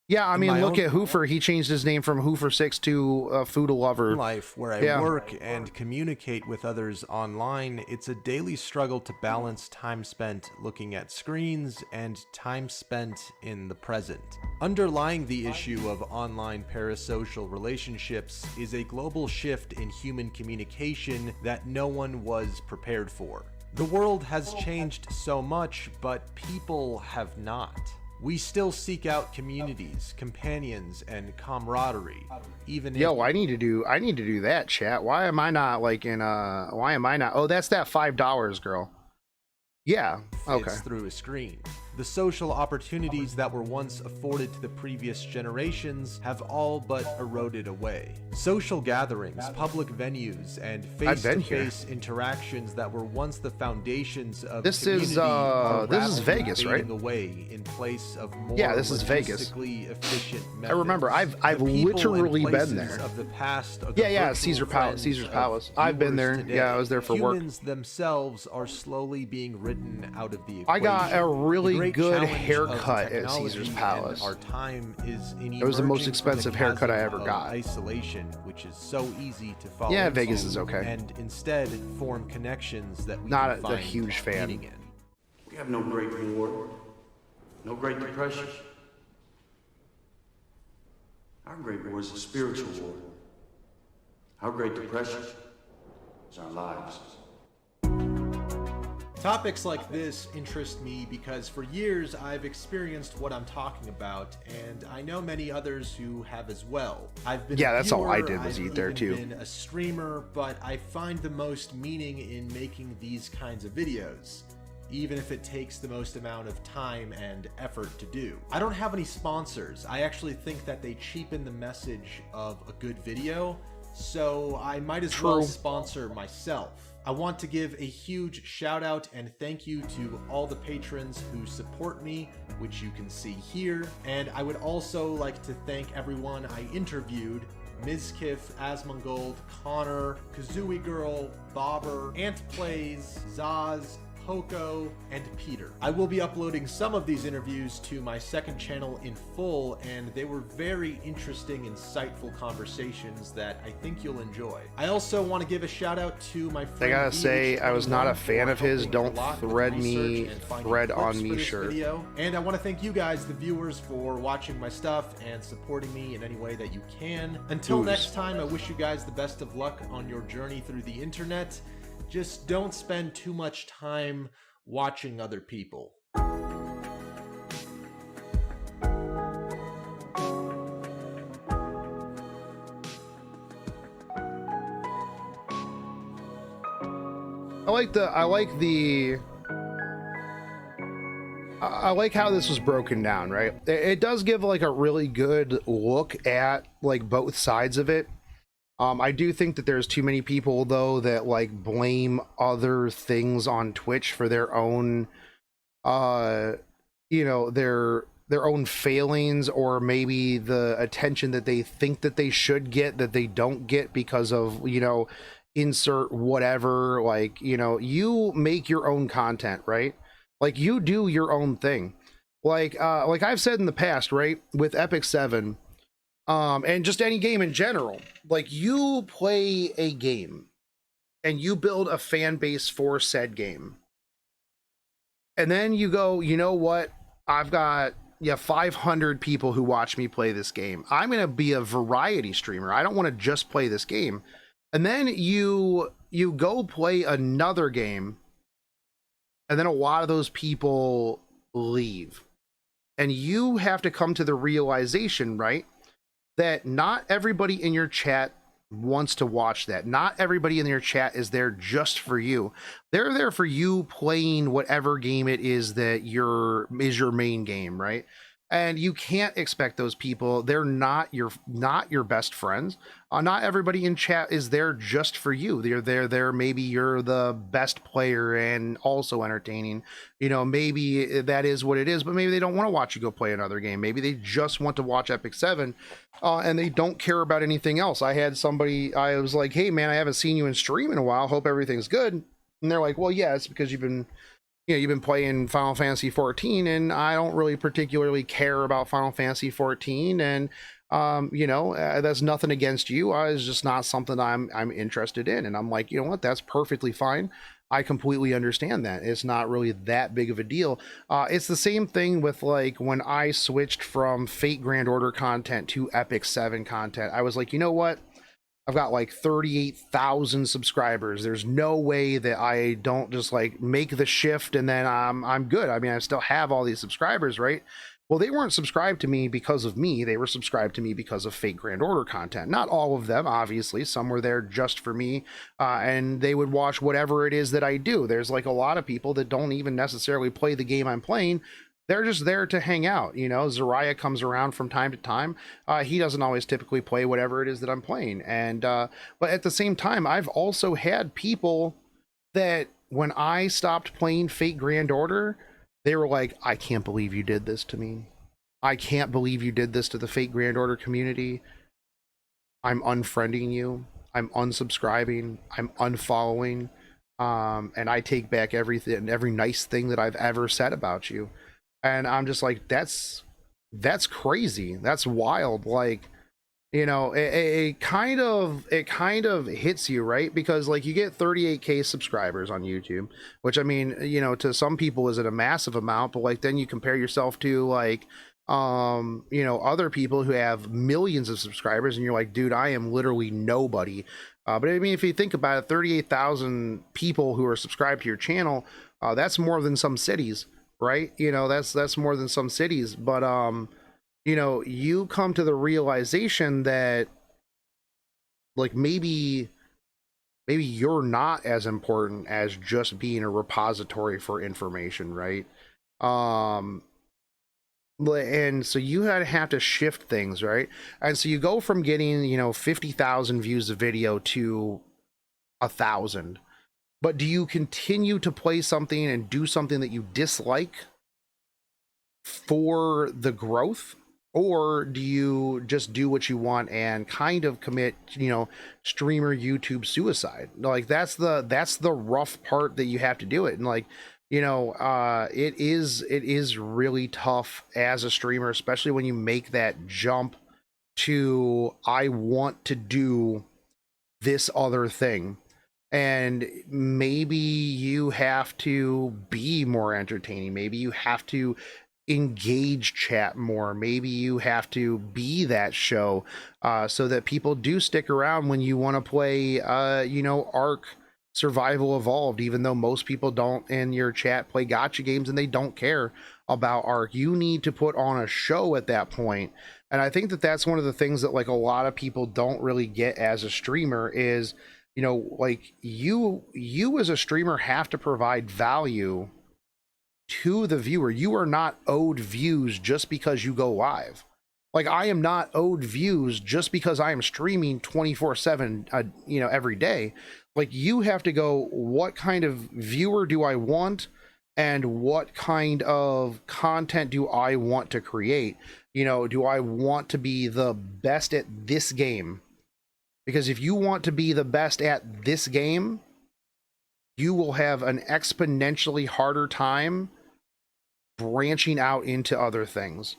Yeah, I mean, look at Hoofer. He changed his name from Hoofer6 to Food Lover. Life where I work and communicate with others online, it's a daily struggle to balance time spent looking at screens and time spent in the present. Underlying the issue of online parasocial relationships is a global shift in human communication that no one was prepared for. The world has changed so much, but people have not. We still seek out communities, companions, and camaraderie. Even if I need to do that, chat. Why am I not why am I not? Oh, that's that $5, girl. Yeah. Okay. Through a screen. The social opportunities that were once afforded to the previous generations have all but eroded away. Social gatherings, public venues, and face-to-face interactions that were once the foundations of community are this is rapidly Vegas, right? fading away in place of more Yeah, this is Vegas. logistically efficient methods. I remember. I've The people literally and been there. places of the past are the Yeah, virtual Caesar's friends Palace. of I've been viewers there. today. Yeah, I was there for work. Humans themselves are slowly being written out of the equation. I got a really The great good challenge haircut of at Caesar's technology Palace. and our time is in It was the most emerging from expensive haircut I ever chasm of got. Isolation, which is so easy to fall Yeah, into, Vegas is okay. and instead form connections that we Not can a find huge fan. meaning in. We have no Great War, no Great Depression. Our Great War is a spiritual war. Our Great Depression is our lives. Topics like this interest me because for years I've experienced what I'm talking about, and I know many others who have as well. I've been Yeah, a that's all I viewer, did was I've eat there, even too. been a streamer, but I find the most meaning in making these kinds of videos, even if it takes the most amount of time and effort to do. I don't have any sponsors. I actually think that they cheapen the message of a good video, so I might as well True. sponsor myself. I want to give a huge shout out and thank you to all the patrons who support me, which you can see here. And I would also like to thank everyone I interviewed: Mizkif, Asmongold, Connor, Kazooie Girl, Bobber, Ant Plays, Zaz, Poco, and Peter. I will be uploading some of these interviews to my second channel in full, and they were very interesting, insightful conversations that I think you'll enjoy. I also want to give a shout out to my friend I gotta say, I was not a fan of his. Don't thread on me shirt. Video. And I want to thank you guys, the viewers, for watching my stuff and supporting me in any way that you can. Until Ooze. next time, I wish you guys the best of luck on your journey through the internet. Just don't spend too much time watching other people. I like how this was broken down, right? It does give like a really good look at like both sides of it. I do think that there's too many people though that like blame other things on Twitch for their own you know, their own failings, or maybe the attention that they think that they should get that they don't get because of, you know, insert whatever. Like, you know, you make your own content, right? Like, you do your own thing. Like I've said in the past, right, with Epic 7, and just any game in general, like, you play a game and you build a fan base for said game, and then you go, you know what, I've got 500 people who watch me play this game. I'm gonna be a variety streamer. I don't want to just play this game. And then you go play another game, and then a lot of those people leave, and you have to come to the realization, right, that not everybody in your chat wants to watch that. Not everybody in your chat is there just for you. They're there for you playing whatever game it is that is your main game, right? And you can't expect those people. They're not your best friends. Not everybody in chat is there just for you. They're there. Maybe you're the best player and also entertaining. You know, maybe that is what it is. But maybe they don't want to watch you go play another game. Maybe they just want to watch Epic 7, and they don't care about anything else. I had somebody. I was like, "Hey man, I haven't seen you in stream in a while. Hope everything's good." And they're like, "Well, yeah, it's because you've been playing Final Fantasy 14, and I don't really particularly care about Final Fantasy 14, and you know, that's nothing against you. It's just not something I'm interested in." And I'm like, you know what, that's perfectly fine. I completely understand that. It's not really that big of a deal. It's the same thing with like when I switched from Fate Grand Order content to Epic 7 content. I was like, you know what? I've got like 38,000 subscribers. There's no way that I don't just like make the shift and then I'm good. I mean, I still have all these subscribers, right? Well, they weren't subscribed to me because of me. They were subscribed to me because of Fate Grand Order content. Not all of them, obviously. Some were there just for me, and they would watch whatever it is that I do. There's like a lot of people that don't even necessarily play the game I'm playing, they're just there to hang out. You know, Zariah comes around from time to time. He doesn't always typically play whatever it is that I'm playing. And but at the same time, I've also had people that when I stopped playing Fate Grand Order, they were like, I can't believe you did this to me. I can't believe you did this to the Fate Grand Order community. I'm unfriending you. I'm unsubscribing. I'm unfollowing. And I take back everything, every nice thing that I've ever said about you. And I'm just like, that's crazy. That's wild. Like, you know, it kind of hits you, right? Because like you get 38K subscribers on YouTube, which I mean, you know, to some people isn't a massive amount, but like then you compare yourself to like you know, other people who have millions of subscribers and you're like, dude, I am literally nobody. But I mean, if you think about it, 38,000 people who are subscribed to your channel, that's more than some cities, right? You know, that's more than some cities. But you know, you come to the realization that like maybe you're not as important as just being a repository for information, right? And so you have to shift things, right? And so you go from getting, you know, 50,000 views of video to 1,000. But do you continue to play something and do something that you dislike for the growth? Or do you just do what you want and kind of commit, you know, streamer YouTube suicide? Like that's the rough part that you have to do it. And like, you know, it is really tough as a streamer, especially when you make that jump to I want to do this other thing. And maybe you have to be more entertaining. Maybe you have to engage chat more. Maybe you have to be that show so that people do stick around when you want to play, you know, Ark Survival Evolved, even though most people don't in your chat play gacha games and they don't care about Ark. You need to put on a show at that point. And I think that that's one of the things that like a lot of people don't really get as a streamer is, you know, like you as a streamer have to provide value to the viewer. You are not owed views just because you go live. Like I am not owed views just because I am streaming 24/7 you know, every day. Like you have to go, what kind of viewer do I want and what kind of content do I want to create? You know, do I want to be the best at this game? Because if you want to be the best at this game, you will have an exponentially harder time branching out into other things.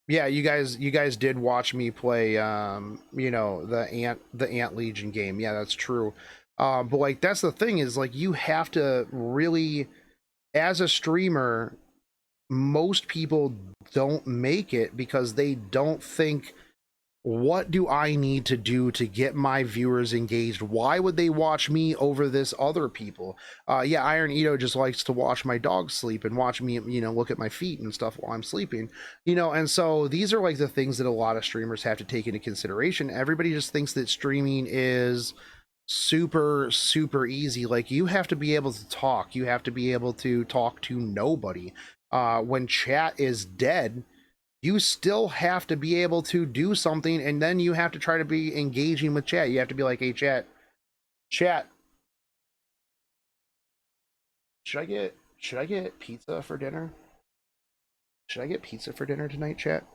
Yeah, you guys did watch me play you know, the Ant Legion game. Yeah, that's true. But like that's the thing is like you have to really, as a streamer, most people don't make it because they don't think, what do I need to do to get my viewers engaged? Why would they watch me over this other people? Yeah, Iron Ito just likes to watch my dog sleep and watch me, you know, look at my feet and stuff while I'm sleeping, you know. And so these are like the things that a lot of streamers have to take into consideration. Everybody just thinks that streaming is super easy. Like you have to be able to talk. You have to be able to talk to nobody. When chat is dead, you still have to be able to do something, and then you have to try to be engaging with chat. You have to be like, hey, chat, should I get pizza for dinner? Should I get pizza for dinner tonight, chat?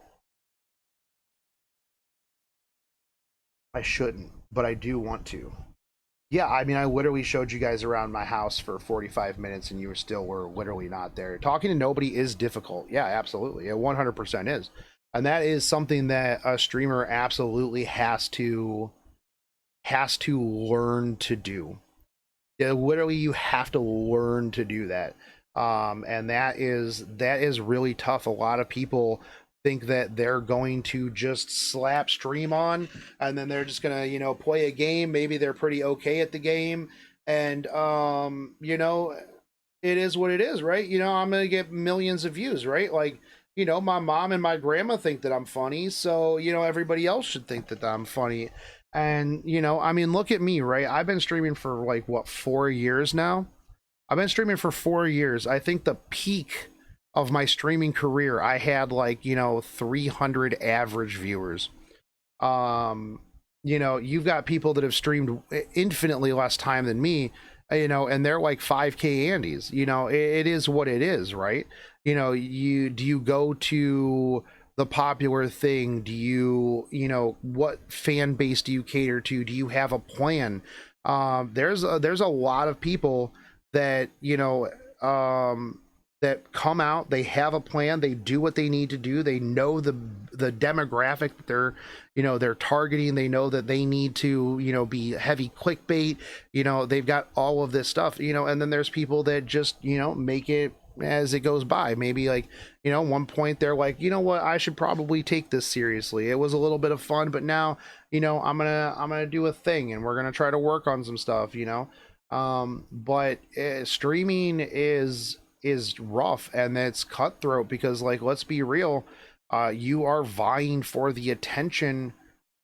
I shouldn't, but I do want to. Yeah, I mean, I literally showed you guys around my house for 45 minutes and you were literally not there. Talking to nobody is difficult. Yeah, absolutely. It 100% is. And that is something that a streamer absolutely has to learn to do. Yeah, literally, you have to learn to do that. And that is really tough. A lot of people think that they're going to just slap stream on and then they're just gonna, you know, play a game. Maybe they're pretty okay at the game, and you know, it is what it is, right? You know, I'm gonna get millions of views, right? Like, you know, my mom and my grandma think that I'm funny, so you know, everybody else should think that I'm funny. And you know, I mean, look at me, right? I've been streaming for like what, 4 years now. I've been streaming for 4 years. I think the peak of my streaming career, I had like, 300 average viewers. You've got people that have streamed infinitely less time than me, and they're like 5K Andes. It is what it is, right? Do you go to the popular thing? Do you, what fan base do you cater to? Do you have a plan? There's a lot of people that, that come out, they have a plan, they do what they need to do, they know the demographic that they're targeting, they know that they need to be heavy clickbait, they've got all of this stuff, and then there's people that just make it as it goes by. Maybe like one point they're like, what, I should probably take this seriously, it was a little bit of fun, but now I'm gonna do a thing, and we're gonna try to work on some stuff. But streaming is rough, and it's cutthroat, because like, let's be real, you are vying for the attention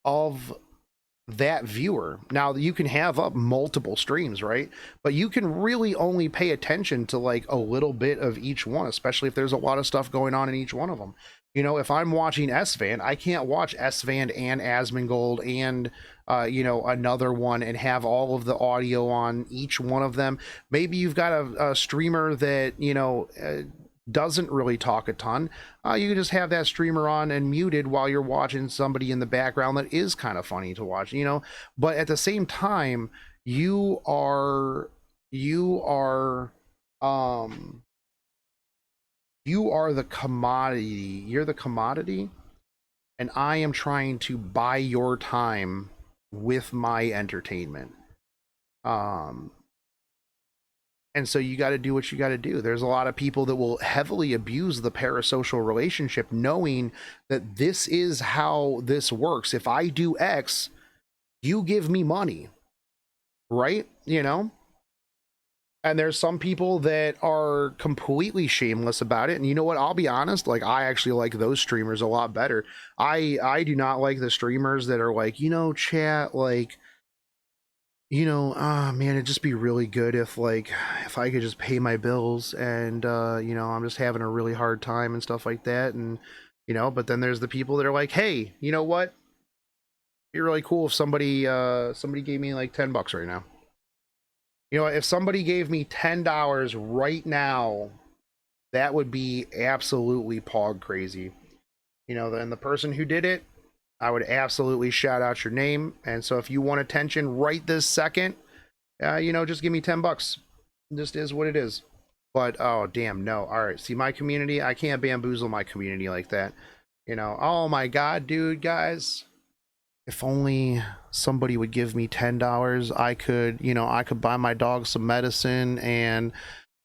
of that viewer. Now you can have up multiple streams, right? But you can really only pay attention to like a little bit of each one, especially if there's a lot of stuff going on in each one of them. If I'm watching S-Van, I can't watch S-Van and Asmongold and another one and have all of the audio on each one of them. Maybe you've got a streamer that doesn't really talk a ton. You can just have that streamer on and muted while you're watching somebody in the background that is kind of funny to watch, but at the same time, you are the commodity. You're the commodity, and I am trying to buy your time with my entertainment. And so you got to do what you got to do. There's a lot of people that will heavily abuse the parasocial relationship, knowing that this is how this works. If I do X, you give me money, right? And there's some people that are completely shameless about it. And you know what? I'll be honest. Like, I actually like those streamers a lot better. I do not like the streamers that are like, chat, like, man, it'd just be really good if I could just pay my bills, and, I'm just having a really hard time and stuff like that. And, but then there's the people that are like, hey, you know what? It'd be really cool if somebody gave me like $10 right now. If somebody gave me $10 right now, that would be absolutely pog crazy. And the person who did it, I would absolutely shout out your name. And so if you want attention right this second, just give me $10. It just is what it is. But, oh, damn, no. All right, see, my community, I can't bamboozle my community like that. Oh my God, dude, guys. If only somebody would give me $10, I could buy my dog some medicine, and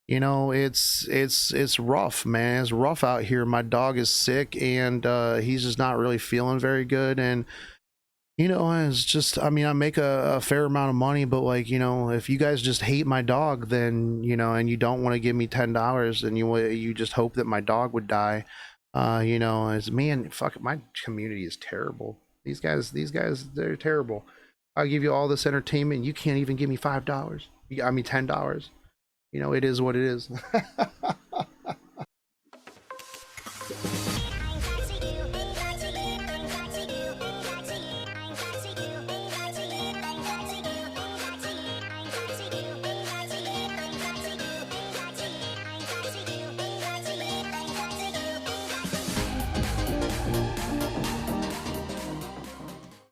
it's rough, man. It's rough out here. My dog is sick, and he's just not really feeling very good. And it's just, I make a fair amount of money, but like, if you guys just hate my dog, then and you don't want to give me $10, and you just hope that my dog would die, as man, fuck it, my community is terrible. These guys, they're terrible. I'll give you all this entertainment, and you can't even give me $5. $10. It is what it is.